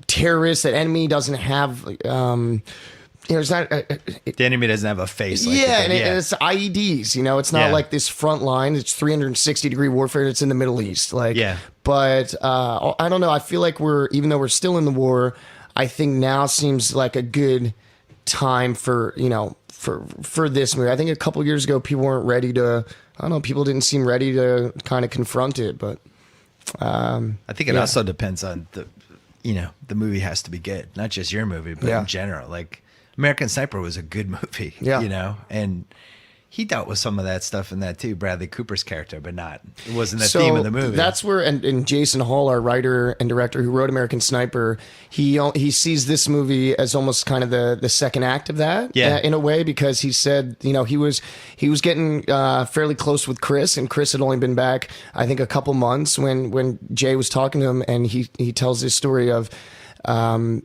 terrorists. That enemy doesn't have, it's not. The enemy doesn't have a face. Like Yeah, it and did. it's IEDs. It's not Yeah. like this front line. It's 360-degree warfare. It's in the Middle East. Like, Yeah. But I don't know. I feel like even though we're still in the war, I think now seems like a good time for this movie. I think a couple years ago, people weren't ready to. I don't know. People didn't seem ready to kind of confront it, but. I think it also depends on the movie has to be good, not just your movie, but Yeah. in general. Like American Sniper was a good movie, Yeah. and he dealt with some of that stuff in that too. Bradley Cooper's character, but it wasn't the theme of the movie. That's where, and Jason Hall, our writer and director who wrote American Sniper, he sees this movie as almost kind of the second act of that, Yeah. in a way, because he said, he was getting fairly close with Chris, and Chris had only been back, I think, a couple months when Jay was talking to him, and he tells this story of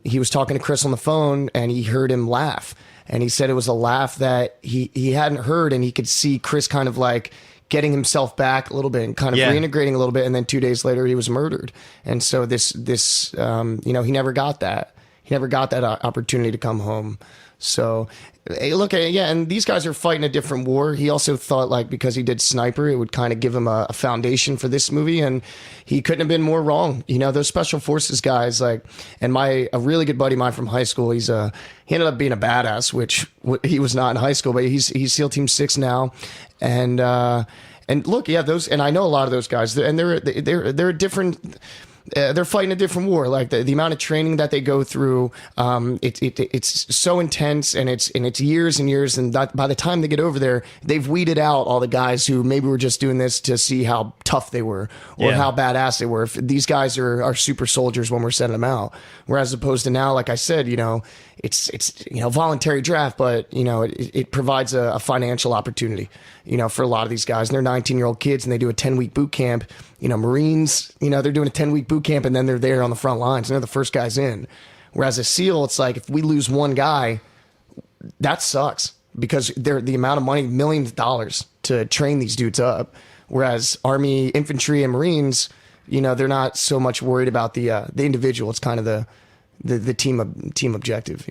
he was talking to Chris on the phone, and he heard him laugh. And he said it was a laugh that he hadn't heard, and he could see Chris kind of like getting himself back a little bit and kind of Yeah. reintegrating a little bit. And then 2 days later, he was murdered. And so this he never got that. He never got that opportunity to come home. So hey, look at and these guys are fighting a different war. He also thought like because he did Sniper, it would kind of give him a foundation for this movie, and he couldn't have been more wrong. Those special forces guys, like, and a really good buddy of mine from high school, he ended up being a badass, which he was not in high school, but he's SEAL Team 6 now, and look, those, and I know a lot of those guys, and they're different. They're fighting a different war. Like the amount of training that they go through, it's so intense, and it's years and years. And by the time they get over there, they've weeded out all the guys who maybe were just doing this to see how tough they were or Yeah. how badass they were. If these guys are super soldiers when we're sending them out, whereas opposed to now, like I said, it's voluntary draft, but it provides a financial opportunity, for a lot of these guys. And they're 19-year-old kids, and they do a 10-week boot camp. Marines, they're doing a 10-week boot camp, and then they're there on the front lines, and they're the first guys in. Whereas a SEAL, it's like if we lose one guy, that sucks, because they're the amount of money, millions of dollars to train these dudes up. Whereas Army, infantry, and Marines, they're not so much worried about the individual. It's kind of the team objective.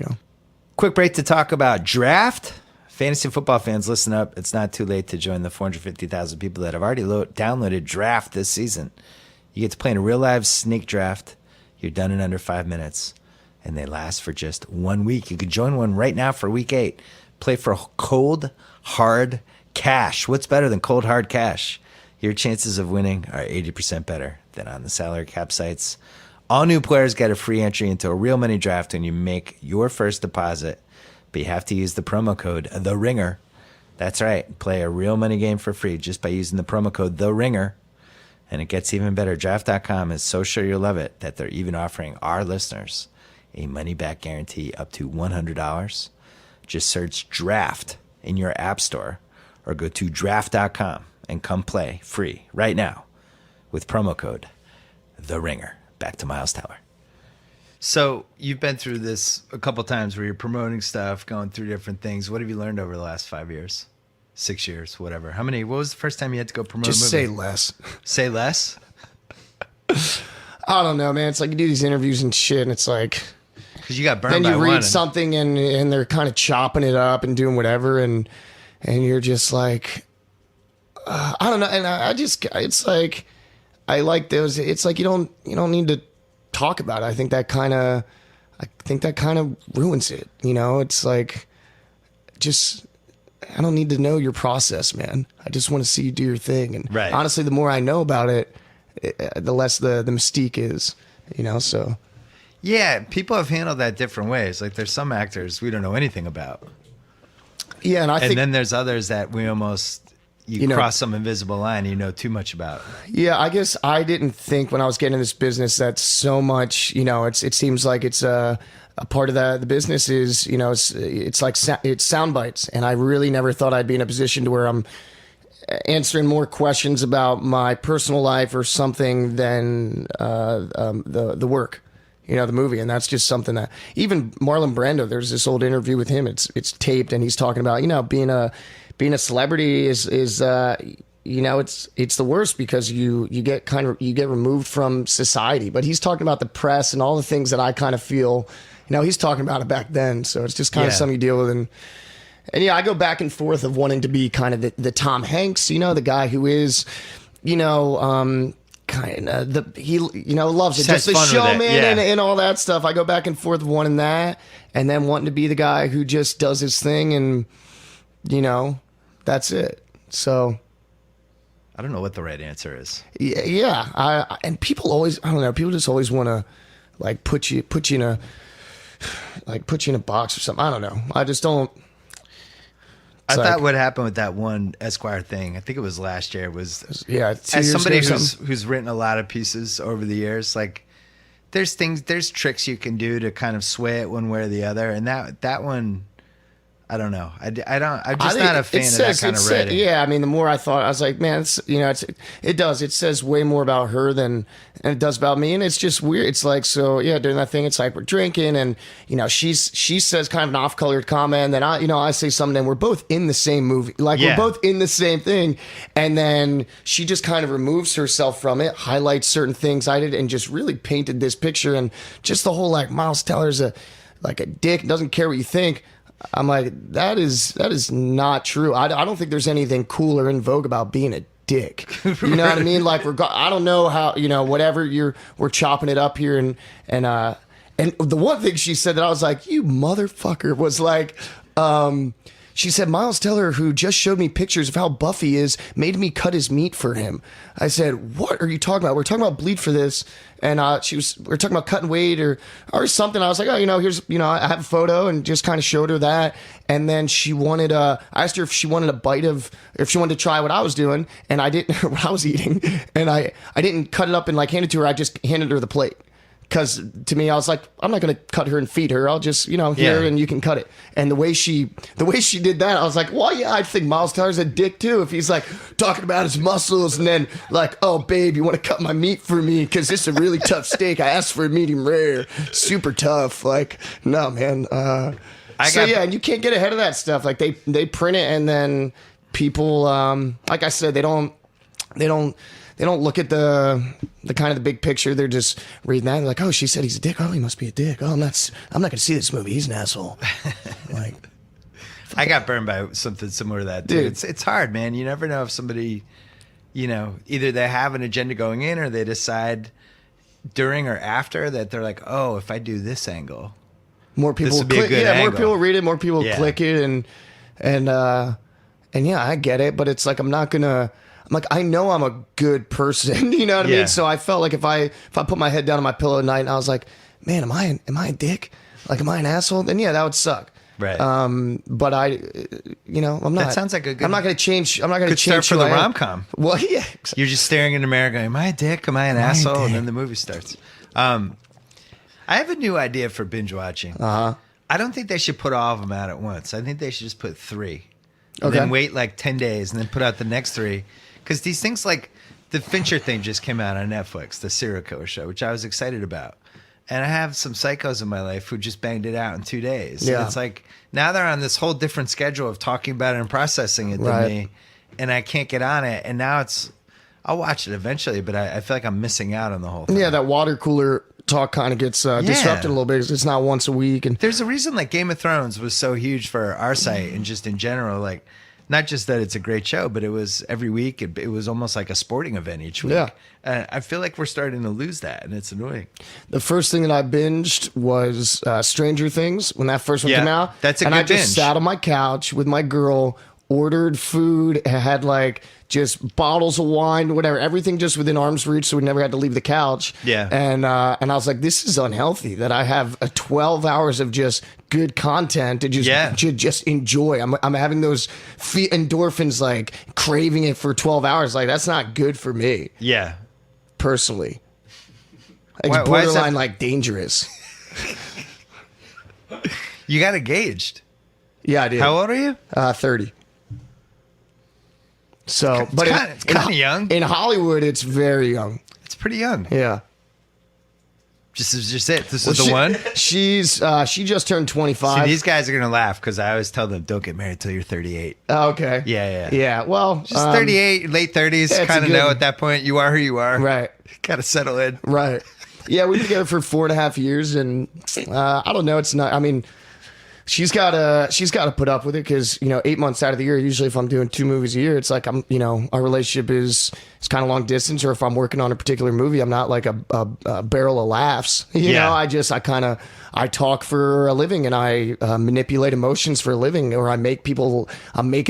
Quick break to talk about draft. Fantasy football fans, listen up. It's not too late to join the 450,000 people that have already downloaded Draft this season. You get to play in a real live snake draft. You're done in under 5 minutes, and they last for just 1 week. You can join one right now for week 8. Play for cold, hard cash. What's better than cold, hard cash? Your chances of winning are 80% better than on the salary cap sites. All new players get a free entry into a real money draft when you make your first deposit. But you have to use the promo code The Ringer. That's right. Play a real money game for free just by using the promo code The Ringer. And it gets even better. Draft.com is so sure you'll love it that they're even offering our listeners a money-back guarantee up to $100. Just search Draft in your app store or go to Draft.com and come play free right now with promo code The Ringer. Back to Miles Teller. So you've been through this a couple times where you're promoting stuff, going through different things. What have you learned over the last 5 years, 6 years, whatever? What was the first time you had to go promote Just a say movie? less. Say less? I don't know, man. It's like you do these interviews and shit, and it's like Because you got burned then by you one. read something and they're kind of chopping it up and doing whatever, and you're just like, I don't know, and I just it's like I like those. It's like you don't need to talk about it. I think that kind of ruins it. You know, it's like just I don't need to know your process, man. I just want to see you do your thing. And Right. honestly, the more I know about it, the less the mystique is. You know, so Yeah, people have handled that different ways. Like there's some actors we don't know anything about. yeah, and I And think then there's others that we almost you know- cross some invisible line you know too much about. yeah, I guess I didn't think when I was getting in this business that so much. You know, it seems like it's a part of the business is it's like it's sound bites, and I really never thought I'd be in a position to where I'm answering more questions about my personal life or something than the work, the movie. And that's just something that even Marlon Brando, there's this old interview with him. It's taped, and he's talking about being a celebrity is it's the worst because you get removed from society. But he's talking about the press and all the things that I kind of feel. He's talking about it back then, so it's just kind of Yeah. something you deal with. And yeah, I go back and forth of wanting to be kind of the Tom Hanks, the guy who is, kind of he loves it, Just has just the fun with it, showman yeah. and all that stuff. I go back and forth of wanting that, and then wanting to be the guy who just does his thing, and that's it. So I don't know what the right answer is. yeah, and people always, I don't know, people just always want to like put you in a box or something. I don't know. I just don't. I It's thought like- what happened with that one Esquire thing, I think it was last year, was Yeah, 2 as years somebody ago or something. who's written a lot of pieces over the years, like there's tricks you can do to kind of sway it one way or the other, and that one, I don't know. I'm just not a fan of that kind of writing. Yeah, I mean, the more I thought, I was like, man, it says way more about her than it does about me, and it's just weird. It's like, so yeah, during that thing, it's like we're drinking, and she says kind of an off-colored comment, and then I say something, and we're both in the same movie, like Yeah. we're both in the same thing, and then she just kind of removes herself from it, highlights certain things I did, and just really painted this picture, and just the whole like Miles Teller's a dick, doesn't care what you think. I'm like, that is not true. I don't think there's anything cool or in vogue about being a dick. You know what I mean? Like, I don't know how, whatever we're chopping it up here. And the one thing she said that I was like, you motherfucker, was like, she said, Miles Teller, who just showed me pictures of how buff he is, made me cut his meat for him. I said, what are you talking about? We're talking about Bleed for this. And we're talking about cutting weight or something. I was like, oh, here's, I have a photo, and just kind of showed her that. And then she wanted, I asked her if she wanted a bite if she wanted to try what I was doing, and I didn't, what I was eating. And I didn't cut it up and like hand it to her. I just handed her the plate. Because to me, I was like, I'm not going to cut her and feed her. I'll just, here, Yeah. and you can cut it. And the way she did that, I was like, well, yeah, I think Miles Teller's a dick too. If he's like talking about his muscles and then like, oh, babe, you want to cut my meat for me? Because it's a really tough steak. I asked for a medium rare, super tough. Like, no, man. Yeah, and you can't get ahead of that stuff. Like they print it, and then people, like I said, they don't look at the kind of the big picture. They're just reading that. They're like, oh, she said he's a dick. Oh, he must be a dick. Oh, I'm not going to see this movie. He's an asshole. Like, I got burned by something similar to that, dude. Dude. It's hard, man. You never know if somebody, either they have an agenda going in or they decide during or after that they're like, oh, if I do this angle. more people This will would be a click. good Yeah, more angle. people read it. More people Yeah. click it, and yeah, I get it. But it's like I'm like, I know I'm a good person. You know what I Yeah. mean? So I felt like if I put my head down on my pillow at night and I was like, man, am I a dick? Like, am I an asshole? Then yeah, that would suck. Right. But I'm not. That sounds like a good- I'm not going to change. I'm not going to Good start change for who the I am. rom-com. Well, yeah. You're just staring in the mirror going, am I a dick? Am I an I a asshole? And dick? then the movie starts. I have a new idea for binge watching. Uh-huh. I don't think they should put all of them out at once. I think they should just put 3. And Okay. then wait like 10 days and then put out the next 3. Because these things like the Fincher thing just came out on Netflix, the serial killer show, which I was excited about. And I have some psychos in my life who just banged it out in 2 days. Yeah. And it's like now they're on this whole different schedule of talking about it and processing it than Right. me. And I can't get on it. And now I'll watch it eventually, but I feel like I'm missing out on the whole thing. Yeah, that water cooler talk kind of gets disrupted a little bit. 'Cause it's not once a week, and There's a reason like Game of Thrones was so huge for our site and just in general. Like Not just that it's a great show, but it was every week. It was almost like a sporting event each week. Yeah. I feel like we're starting to lose that, and it's annoying. The first thing that I binged was Stranger Things when that first one Yeah, came out. that's a and good I just binge. sat on my couch with my girl, ordered food, had like just bottles of wine, whatever, everything just within arm's reach, so we never had to leave the couch. Yeah. And I was like, this is unhealthy that I have 12 hours of just good content to just enjoy. I'm having those endorphins, like craving it for 12 hours. Like that's not good for me Yeah. personally. It's Why is that- borderline like dangerous. You got engaged. Yeah, I did. How old are you? 30. So, but it's kinda young. In Hollywood, it's very young. It's pretty young. Yeah. This is just it. This is the one. She just turned 25. See, these guys are gonna laugh because I always tell them, "Don't get married till you're 38." Oh, okay. Yeah. Yeah. Well, Just 38, late 30s. yeah, it's Kind a of good- know at that point you are who you are. Right. Gotta settle in. Right. Yeah, we've been together for 4.5 years, and I don't know. It's not. I mean, she's got to put up with it because 8 months out of the year, usually if I'm doing 2 movies a year, it's like our relationship is kind of long distance, or if I'm working on a particular movie, I'm not like a barrel of laughs. I talk for a living, and I manipulate emotions for a living, or I'm making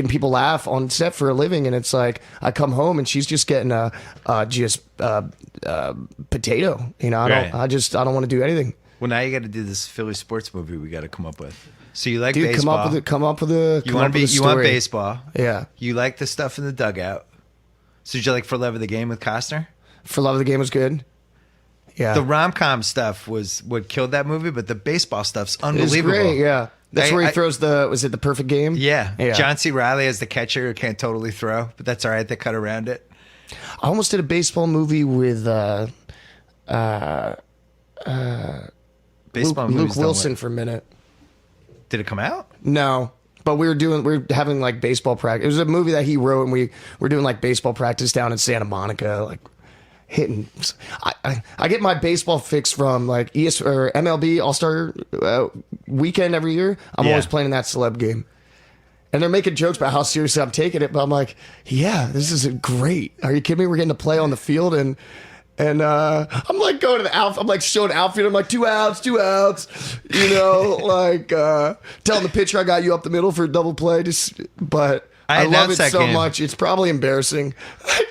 people laugh on set for a living, and it's like I come home and she's just getting a potato. I don't want to do anything. Well, now you got to do this Philly sports movie we got to come up with. So you like Dude, baseball? come up with a. You want baseball? Yeah. You like the stuff in the dugout. So did you like For Love of the Game with Costner? For Love of the Game was good. Yeah. The rom-com stuff was what killed that movie, but the baseball stuff's It's unbelievable. great. Yeah. That's where he I- throws was it the perfect game? Yeah. Yeah. John C. Reilly as the catcher who can't totally throw, but that's all right. They cut around it. I almost did a baseball movie with Baseball Luke movies don't Wilson work. for a minute. Did it come out? No. But we were having like baseball practice. It was a movie that he wrote, and we were doing like baseball practice down in Santa Monica, like hitting. I get my baseball fix from like ES or MLB All-Star weekend every year. I'm Yeah. always playing in that celeb game. And they're making jokes about how seriously I'm taking it, but I'm like, yeah, this is great. Are you kidding me? We're getting to play on the field, and I'm like going to the outfield. I'm like showing outfield. I'm like 2 outs, 2 outs. Like telling the pitcher I got you up the middle for a double play. But I I love announced it that so game. much. It's probably embarrassing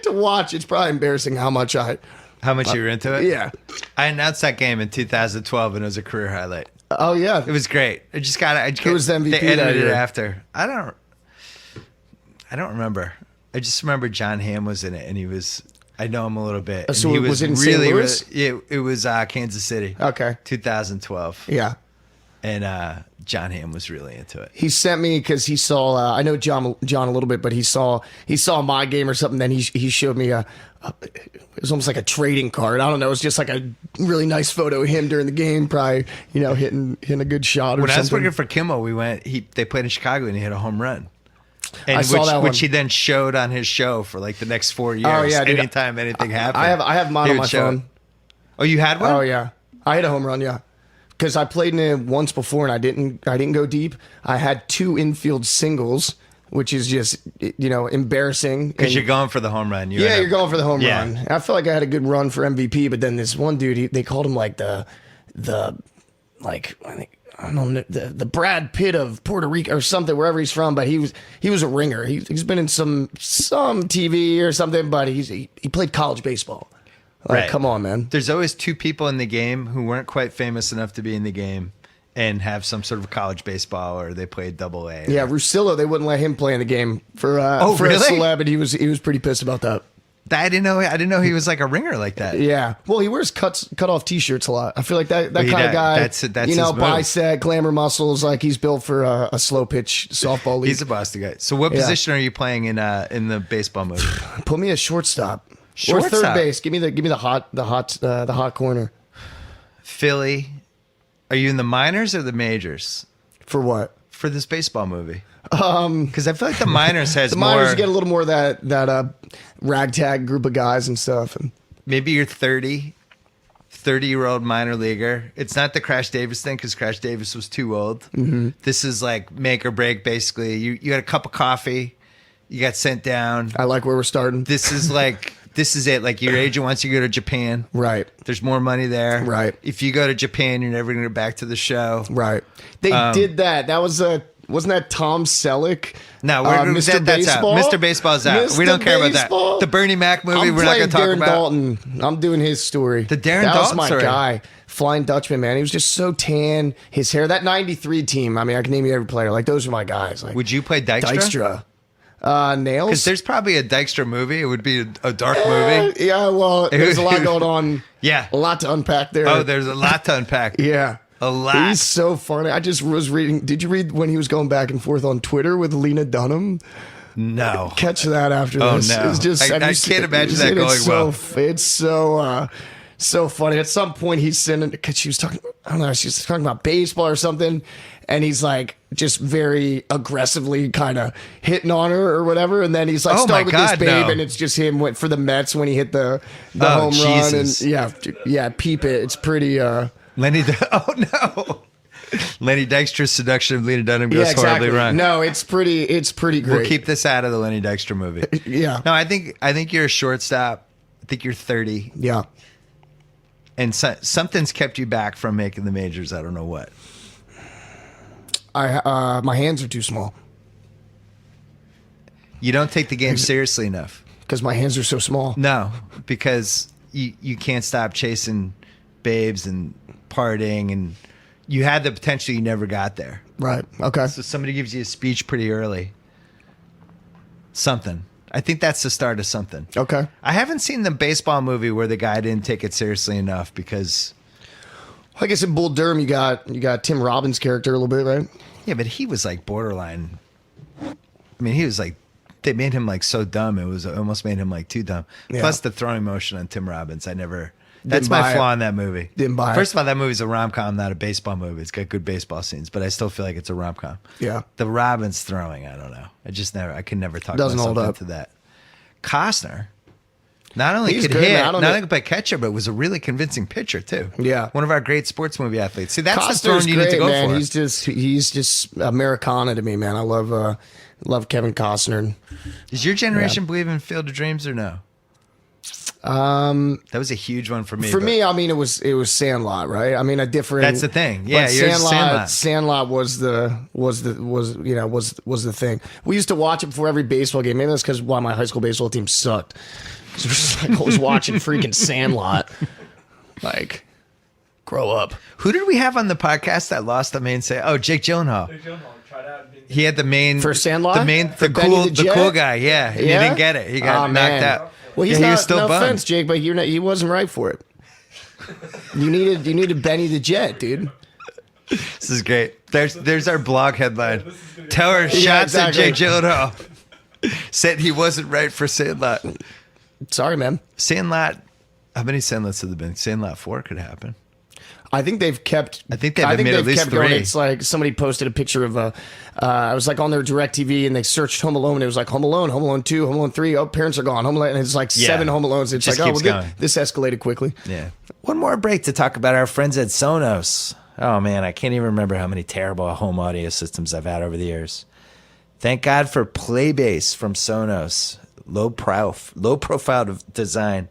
to watch. It's probably embarrassing how much How much you were into it? Yeah. I announced that game in 2012, and it was a career highlight. Oh yeah. It was great. Who was the MVP They that edited it year? after. I don't remember. I just remember John Hamm was in it, and he was. I know him a little bit. And So he was it in St. really, Louis? it was Kansas City. Okay. 2012. Yeah. And John Hamm was really into it. He sent me because he saw. I know John a little bit, but he saw my game or something. Then he showed me it was almost like a trading card. I don't know. It was just like a really nice photo of him during the game, probably hitting a good shot or When I was something. working for Kimmel, they played in Chicago, and he hit a home run. And I saw that one. which he then showed on his show for like the next 4 years. Oh, yeah, dude. Anytime anything happened, I have mine he on would my show it. phone. Oh, you had one? Oh yeah, I hit a home run. Yeah, because I played in it once before and I didn't go deep. I had 2 infield singles, which is just embarrassing. Because And- you're going for the home run. Yeah, you're going for the home Yeah. run. I felt like I had a good run for MVP, but then this one dude, they called him like the like I think I don't know the Brad Pitt of Puerto Rico or something, wherever he's from. But he was a ringer. He's been in some TV or something, but he played college baseball. Like, Right. come on, man. There's always 2 people in the game who weren't quite famous enough to be in the game and have some sort of college baseball, or they played Double-A. Yeah, Russillo, they wouldn't let him play in the game for really? a celeb, and he was pretty pissed about that. I didn't know he was like a ringer like that. Yeah, well, he wears cut off T-shirts a lot. I feel like that he kind of does. guy. That's his move. Bicep, glamour muscles. Like he's built for a slow pitch softball league. He's a Boston guy. So what Yeah. position are you playing in the baseball movie? Put me a shortstop or Shortstop. third base. Give me the hot corner. Philly. Are you in the minors or the majors For what? for this baseball movie? Because I feel like the minors has The more. minors get a little more of that ragtag group of guys and stuff. And Maybe you're 30-year-old minor leaguer. It's not the Crash Davis thing because Crash Davis was too old. Mm-hmm. This is like make or break, basically. You had a cup of coffee You got sent down. I like where we're starting. This is it. Like your agent wants you to go to Japan. Right. There's more money there. Right. If you go to Japan, you're never going to go back to the show. Right. They did that. That was wasn't that Tom Selleck? No, Mr. that's Baseball? out. Mr. Baseball's out. We Mr. don't care Baseball? about that. The Bernie Mac movie, I'm we're not going playing to talk Darren about. Dalton. I'm doing his story. The Darren that Dalton was my story. guy. Flying Dutchman, man. He was just so tan. His hair. That 93 team. I mean, I can name you every player. Like, those are my guys. Like, Would you play Dykstra? Nails? Because there's probably a Dykstra movie. It would be a dark movie. Yeah, well, there's a lot going on. Yeah. A lot to unpack there. Oh, there's a lot to unpack. Yeah. A lot. He's so funny. I just was reading. Did you read when he was going back and forth on Twitter with Lena Dunham? No. Catch that after Oh, this. no. It's just, I can't imagine that going well. It's so funny. At some point, he's sending, because she was talking, I don't know, she was talking about baseball or something, and he's like just very aggressively kind of hitting on her or whatever, and then he's like, Oh, start my with God, this babe, no. and it's just him went for the Mets when he hit the Oh, home Jesus. run, and yeah, peep it. It's pretty. Lenny. Oh no. Lenny Dykstra's seduction of Lena Dunham goes Yeah, exactly. horribly wrong. No, it's pretty great. We'll keep this out of the Lenny Dykstra movie. Yeah. No, I think you're a shortstop. I think you're 30, Yeah. and something's kept you back from making the majors. I don't know what. My hands are too small You don't take the game seriously enough. because my hands are so small. No, because you can't stop chasing babes and partying, and you had the potential. You never got there. Right. Okay. So somebody gives you a speech pretty early. Something. I think that's the start of something. Okay. I haven't seen the baseball movie where the guy didn't take it seriously enough because, I guess in Bull Durham, you got Tim Robbins' character a little bit, right? yeah, but he was like borderline. I mean, he was like, they made him like so dumb. It almost made him like too dumb. Yeah. Plus the throwing motion on Tim Robbins. That's Didn't my buy flaw it. in that movie. Didn't buy it. First of all, that movie's a rom-com, not a baseball movie. It's got good baseball scenes, but I still feel like it's a rom-com. Yeah. The Robbins throwing, I don't know. I could never talk Doesn't myself hold up. into that. Costner, not only He's could good, hit, man. I don't not know. only play catcher, but was a really convincing pitcher too. Yeah. One of our great sports movie athletes. See, that's the Costner's throne you need to great, go man. for. He's just Americana to me, man. I love Kevin Costner. Does your generation believe in Field of Dreams or no? That was a huge one for me. For but- me, I mean, it was Sandlot, right? I mean, a different. That's the thing. Yeah, but yours is Sandlot. Sandlot was the thing. We used to watch it before every baseball game. Maybe that's because why my high school baseball team sucked. Because we're just like always watching freaking Sandlot. Like, grow up. Who did we have on the podcast that lost the main say? Oh, Jake Gyllenhaal. He had the main For Sandlot? the For Benny the Jet? cool guy. Yeah, and he Yeah? didn't get it. He got Oh, knocked man. out. Well, he's Yeah, he not. was still no bummed. offense, Jake, but he wasn't right for it. You needed Benny the Jet, dude. This is great. There's our blog headline. Tell her Yeah, shots at exactly. Jake Gyllenhaal. Said he wasn't right for Sandlot. Sorry, man. Sandlot. How many Sandlots have there been? Sandlot 4 could happen. I think they've kept. I think they've made at least kept going. 3. It's like somebody posted a picture of I was like on their DirecTV and they searched Home Alone. And it was like Home Alone, Home Alone 2, Home Alone 3. Oh, parents are gone. Home Alone, and it's like Yeah. 7 Home Alones. It's Just like, oh, keeps well, going. this escalated quickly. Yeah. One more break to talk about our friends at Sonos. Oh man, I can't even remember how many terrible home audio systems I've had over the years. Thank God for Playbase from Sonos. Low profile design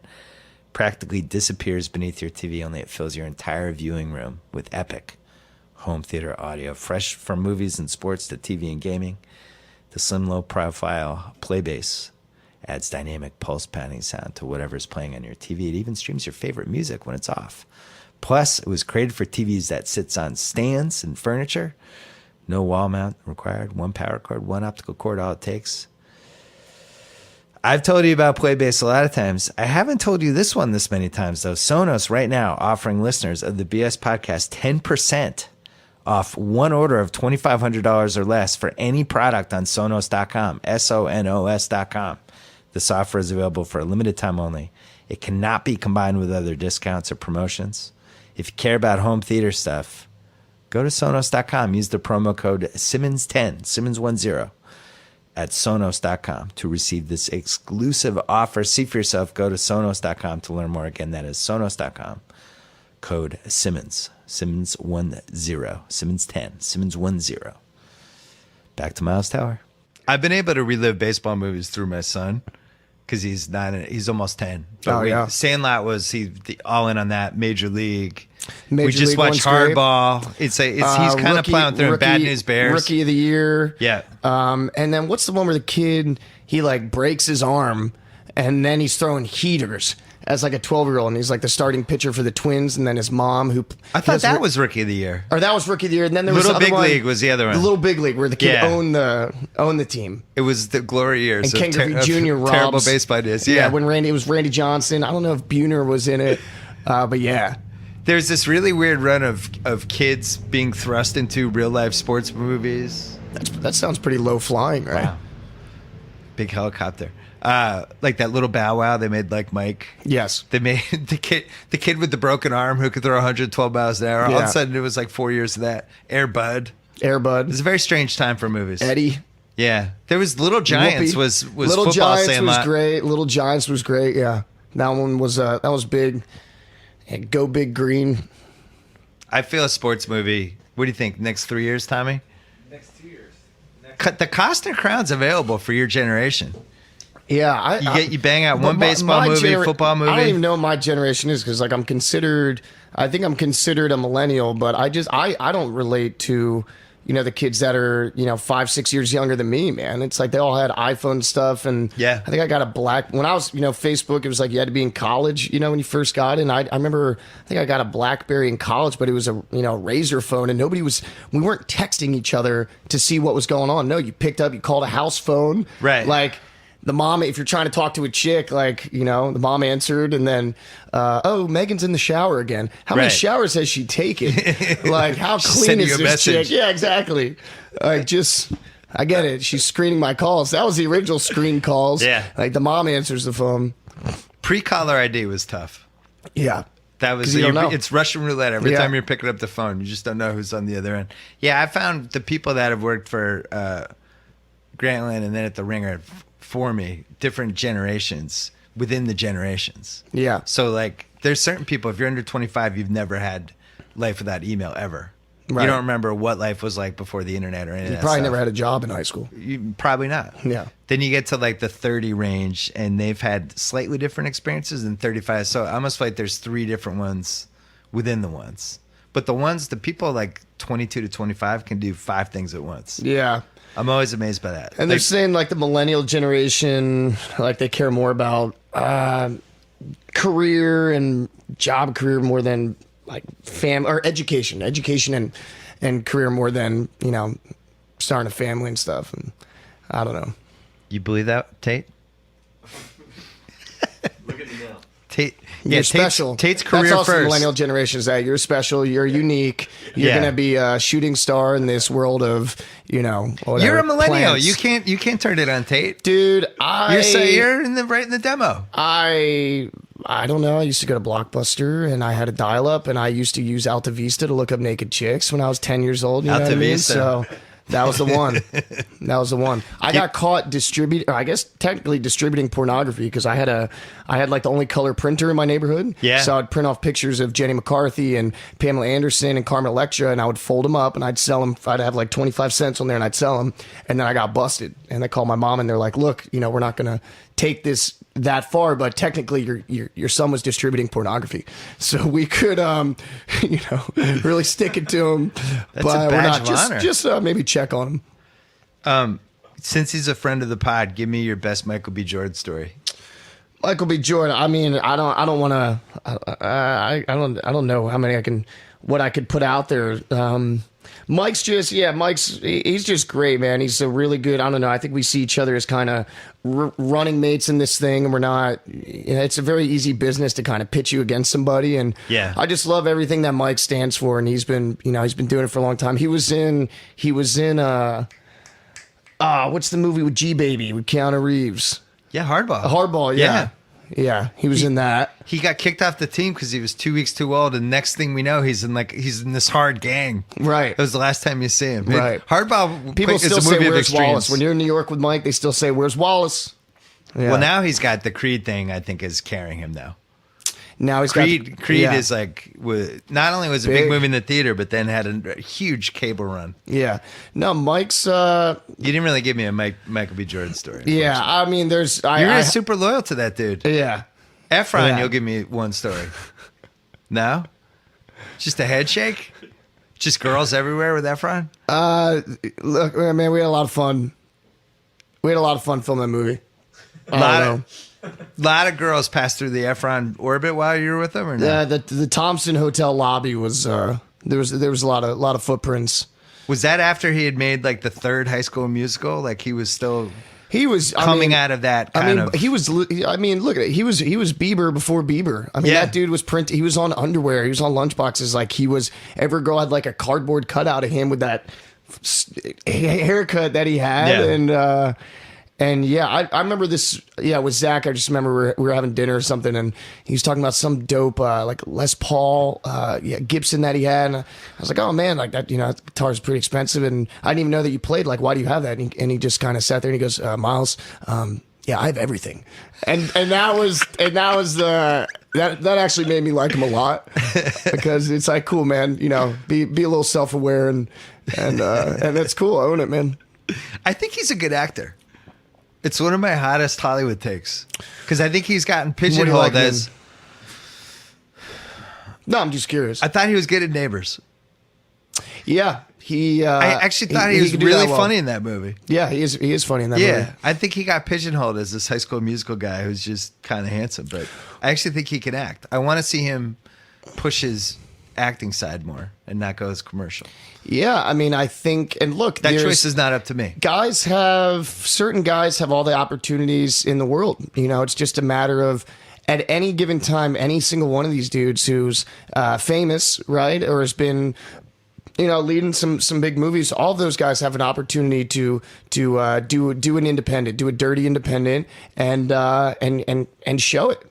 practically disappears beneath your TV, only it fills your entire viewing room with epic home theater audio, fresh from movies and sports to TV and gaming. The slim, low profile Playbase adds dynamic pulse pounding sound to whatever's playing on your TV. It even streams your favorite music when it's off. Plus, it was created for TVs that sits on stands and furniture. No wall mount required. One power cord, one optical cord, all it takes. I've told you about Playbase a lot of times. I haven't told you this one this many times, though. Sonos right now offering listeners of the BS podcast 10% off one order of $2,500 or less for any product on Sonos.com, Sonos.com. The software is available for a limited time only. It cannot be combined with other discounts or promotions. If you care about home theater stuff, go to Sonos.com. Use the promo code Simmons10, Simmons10 at Sonos.com to receive this exclusive offer. See for yourself. Go to Sonos.com to learn more. Again, that is Sonos.com. Code Simmons, Simmons10, Simmons10, Simmons10. Back to Miles Tower. I've been able to relive baseball movies through my son because he's 9. He's almost 10. But Yeah. Sandlot was all in on that. Major League. We Major just League watched one's great. Hardball. He's kind of plowing through it. Bad News Bears. Rookie of the Year. Yeah. And then what's the one where the kid, he like breaks his arm and then he's throwing heaters as like a 12-year-old and he's like the starting pitcher for the Twins, and then his mom who I thought that was Rookie of the Year. or that was Rookie of the Year, and then there was Little the other Big one, League was the other one. The Little Big League where the kid Yeah. owned the team. It was the glory years And Ken Griffey Jr. of robs. terrible baseball ideas. Yeah. when it was Randy Johnson. I don't know if Buhner was in it, but yeah. There's this really weird run of kids being thrust into real life sports movies. That sounds pretty low flying, right? Wow. Big helicopter. Like that little Bow Wow they made like Mike. Yes. They made the kid with the broken arm who could throw 112 miles an hour. All of Yeah. a sudden it was like 4 years of that. Air Bud. Air It Bud. was a very strange time for movies. Eddie. Yeah. There was Little Giants Whoopi. was Little football Giants Sandlot. was great. Little Giants was great. Yeah, that one was that was big. And Go Big Green. I feel a sports movie. What do you think? Next 3 years, Tommy? Next 2 years. The Costner Crown's available for your generation. Yeah, You bang out but one baseball movie, football movie. I don't even know what my generation is because like I think I'm considered a millennial, but I don't relate to the kids that are 5-6 years younger than me, man. It's like they all had iPhone stuff, and Yeah. I think I got a when I was Facebook. It was like you had to be in college, when you first got it. And I remember I think I got a BlackBerry in college, but it was a Razor phone, and we weren't texting each other to see what was going on. No, you picked up, you called a house phone, Right. Like. The mom, if you're trying to talk to a chick, like, the mom answered, and then, oh, Megan's in the shower again. How many Right. showers has she taken? Like, how She's clean sending is you a this chick? message. Yeah, exactly. Like, I get it. She's screening my calls. That was the original screen calls. Yeah. Like, the mom answers the phone. Pre-caller ID was tough. Yeah. That was 'Cause you don't know. it's Russian roulette. Every Yeah. time you're picking up the phone, you just don't know who's on the other end. Yeah, I found the people that have worked for Grantland and then at the Ringer for me, different generations within the generations. Yeah. So like, there's certain people. If you're under 25, you've never had life without email ever. Right. You don't remember what life was like before the internet or any of You that probably stuff. never had a job in high school. Probably not. Yeah. Then you get to like the 30 range, and they've had slightly different experiences than 35. So I almost feel like there's 3 different ones within the ones. But the people like 22 to 25 can do 5 things at once. Yeah. I'm always amazed by that. And they're saying like the millennial generation, like they care more about career and job career more than like or education and career more than starting a family and stuff. And I don't know. You believe that, Tate? Look at me now. Tate, You're Tate's, special. Tate's career That's also first. millennial generation is that you're special. You're unique. You're Yeah. gonna be a shooting star in this world of whatever, You're a millennial. plants. You can't turn it on Tate. Dude. You're right in the demo. I don't know. I used to go to Blockbuster and I had a dial up and I used to use Alta Vista to look up naked chicks when I was 10 years old. You know Alta what I mean? Vista. So that was the one. That was the one. I got caught technically distributing pornography because I had like the only color printer in my neighborhood. Yeah. So I'd print off pictures of Jenny McCarthy and Pamela Anderson and Carmen Electra and I would fold them up and I'd sell them. I'd have like 25 cents on there and I'd sell them. And then I got busted and they called my mom and they're like, look, we're not going to take this that far, but technically your son was distributing pornography. So we could, really stick it to him. That's but a we're badge not of honor. just maybe check on him. Since he's a friend of the pod, give me your best Michael B. Jordan story. Michael B. Jordan. I mean, I don't want to. I don't know how many what I could put out there. Mike's he's just great, man. He's a really good. I don't know. I think we see each other as kind of running mates in this thing, and we're not. It's a very easy business to kind of pitch you against somebody, and Yeah. I just love everything that Mike stands for, and he's been doing it for a long time. He was in what's the movie with G Baby with Keanu Reeves? Yeah, hardball. Hardball, yeah. Yeah, he was in that. He got kicked off the team because he was 2 weeks too old, and next thing we know, he's in this hard gang. Right. That was the last time you see him. Right. Hardball People is still a say, movie of "Where's extremes. Wallace?" When you're in New York with Mike, they still say, "Where's Wallace?" Yeah. Well, now he's got the Creed thing. I think is carrying him though. Now he's Creed got yeah. is like not only was a big Big. movie in the theater, but then had a huge cable run. Yeah. No, Mike's. You didn't really give me a Michael B. Jordan story. Yeah, I mean, there's. You're super loyal to that dude. Yeah. Efron, Yeah. you'll give me one story. No? Just a head shake? Just girls everywhere with Efron? Look, man, we had a lot of fun. We had a lot of fun filming that movie. Lot of girls passed through the Efron orbit while you were with them, or no? Yeah, the Thompson Hotel lobby was there was a lot of footprints. Was that after he had made like the third High School Musical? Like he was still He was coming out of that kind of. he was. I mean, look at it. He was Bieber before Bieber. I mean, Yeah. that dude was He was on underwear. He was on lunchboxes. Like he was. Every girl had like a cardboard cutout of him with that haircut that he had, Yeah. and yeah, I remember this. Yeah, with Zach, I just remember we were having dinner or something, and he was talking about some dope like Les Paul, Gibson that he had. And I was like, oh man, like that, that guitar's pretty expensive, and I didn't even know that you played. Like, why do you have that? And he just kind of sat there and he goes, Miles, yeah, I have everything, and that was the that actually made me like him a lot because it's like cool, man. Be a little self aware and that's cool. I own it, man. I think he's a good actor. It's one of my hottest Hollywood takes because I think he's gotten pigeonholed like him? as. No, I'm just curious. I thought he was good at Neighbors. Yeah, he. I actually thought he was could do that really well. funny in that movie. Yeah, he is. He is funny in that movie. Yeah, I think he got pigeonholed as this High School Musical guy who's just kind of handsome, but I actually think he can act. I want to see him push his acting side more and not go as commercial. Yeah, I mean, I think, and look, That there's- choice is not up to me. certain guys have all the opportunities in the world. It's just a matter of at any given time, any single one of these dudes who's famous, right, or has been, leading some big movies. All of those guys have an opportunity to do an independent, do a dirty independent, and show it.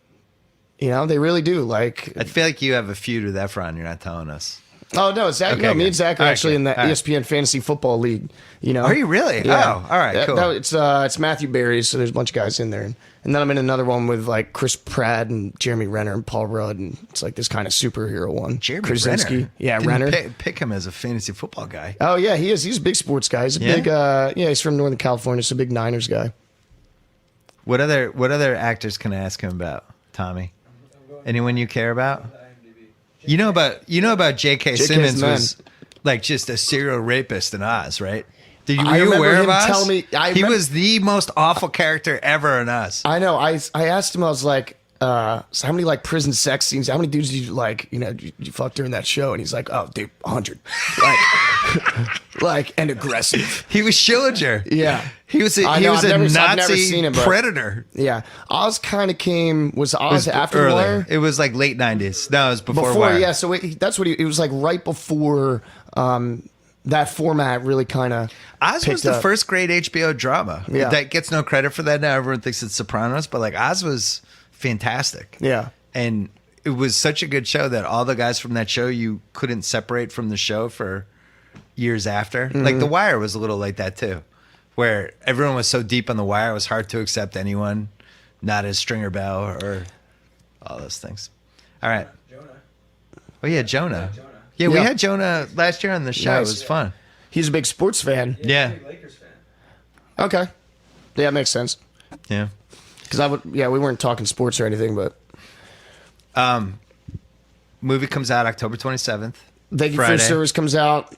They really do. Like, I feel like you have a feud with Efron. You're not telling us. oh no, Zach. Okay, No, me good. and Zach are All right, actually good. in the All right. ESPN Fantasy Football League. Are you really? Yeah. Oh, all right, cool. It's Matthew Berry, so there's a bunch of guys in there, and then I'm in another one with like Chris Pratt and Jeremy Renner and Paul Rudd, and it's like this kind of superhero one. Jeremy Krasinski. Renner. Yeah, Didn't Renner. Pick him as a fantasy football guy. Oh yeah, he is. He's a big sports guy. He's a Yeah? big. He's from Northern California. He's a big Niners guy. What other actors can I ask him about, Tommy? Anyone you care about? You know about J.K. Simmons man. was like just a serial rapist in Oz, right? Were you I remember aware of him Oz? tell me- He was the most awful character ever in Oz. I know. I asked him. I was like, so how many like prison sex scenes? How many dudes did you like? You fuck during that show? And he's like, oh, dude, 100. Like, and aggressive. He was Schillinger. Yeah. He was I a know, I've never Nazi seen it, but- predator. Yeah, Oz kind of was It Oz was after The early. Wire? It was like late 90s. No, it was before, Before, Wire. yeah. So that's what it was like right before that format really kind of. Oz was the first great HBO drama. Yeah. That gets no credit for that now. Everyone thinks it's Sopranos, but like Oz was fantastic. Yeah. And it was such a good show that all the guys from that show you couldn't separate from the show for years after. Mm-hmm. Like The Wire was a little like that too, where everyone was so deep on The Wire it was hard to accept anyone not as Stringer Bell or all those things. All right. Oh yeah, Jonah. Yeah, we Yeah. had Jonah last year on the show. Nice. It was fun. He's a big sports fan. Yeah. Big Lakers fan. Okay. Yeah, makes sense. Yeah. Because we weren't talking sports or anything, but Movie comes out October 27th. Thank You for Friday. Your Service comes out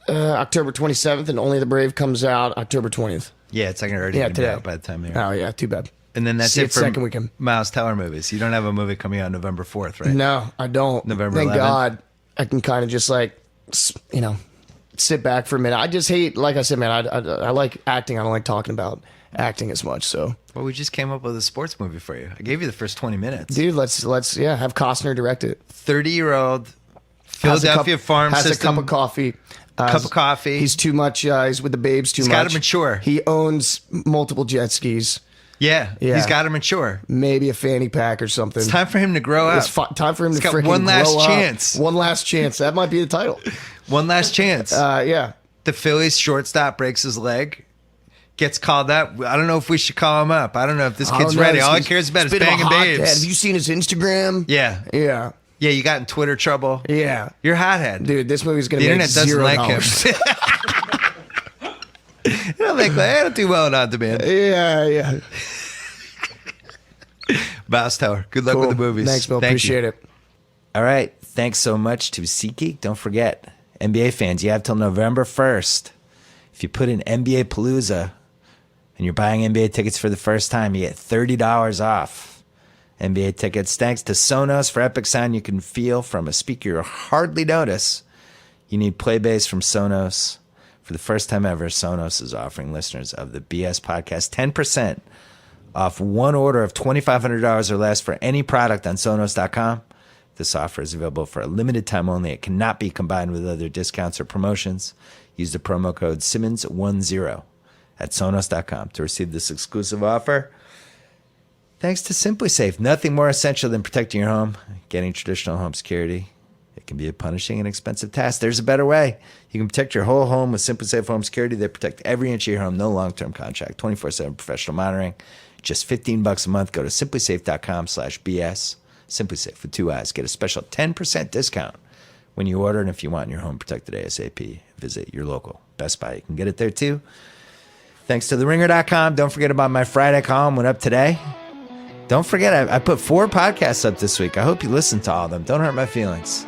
October 27th, and Only the Brave comes out October 20th. Yeah, it's like already Yeah, gonna be today. out by the time you're. Oh yeah, too bad. And then that's See it for second weekend. Miles Teller movies. You don't have a movie coming out November 4th, right? No, I don't. November Thank 11th? God, I can kind of just like, sit back for a minute. I just hate, like I said, man. I like acting. I don't like talking about acting as much. So, Well, we just came up with a sports movie for you. I gave you the first 20 minutes. dude, let's have Costner direct it. 30-year-old Has a Philadelphia cup- farm has system. a cup of coffee. Cup of coffee. He's too much. He's with the babes too He's much. gotta mature. He owns multiple jet skis. Yeah, Yeah. he's got to mature. Maybe a fanny pack or something. It's time for him to grow up. It's time for him He's to got freaking one last grow up. chance. One last chance. That might be the title. One last chance. Yeah. The Phillies shortstop breaks his leg. gets called up. I don't know if we should call him up. I don't know if this I kid's don't know, ready. All he he's cares about a is bit of a banging hothead. babes. Have you seen his Instagram? Yeah. Yeah. Yeah, you got in Twitter trouble. Yeah. You're a hothead. Dude, this movie's going The to make internet doesn't like him. $0. I don't do well in on demand. Yeah. Boss Tower. Good luck Cool. with the movies. Thanks, Bill. Thank you. Appreciate it. All right. Thanks so much to SeatGeek. Don't forget, NBA fans, you have till November 1st. If you put in NBA Palooza and you're buying NBA tickets for the first time, you get $30 off NBA tickets. Thanks to Sonos for epic sound you can feel from a speaker you'll hardly notice. You need Playbase from Sonos. For the first time ever, Sonos is offering listeners of the BS podcast 10% off one order of $2,500 or less for any product on Sonos.com. This offer is available for a limited time only. It cannot be combined with other discounts or promotions. Use the promo code Simmons10 at Sonos.com to receive this exclusive offer. Thanks to SimpliSafe. Nothing more essential than protecting your home, getting traditional home security. It can be a punishing and expensive task. There's a better way. You can protect your whole home with SimpliSafe Home Security. They protect every inch of your home. No long-term contract. 24/7 professional monitoring. Just $15 a month. Go to simplysafe.com/BS. SimpliSafe with 2 eyes. Get a special 10% discount when you order. And if you want your home protected ASAP, visit your local Best Buy. You can get it there too. Thanks to TheRinger.com. Don't forget about my Friday column. Went up today. Don't forget, I put 4 podcasts up this week. I hope you listen to all of them. Don't hurt my feelings.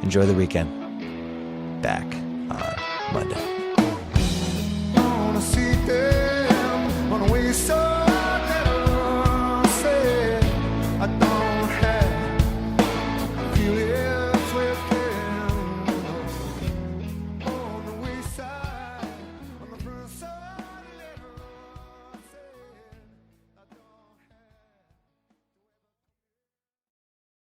Enjoy the weekend. Back on Monday.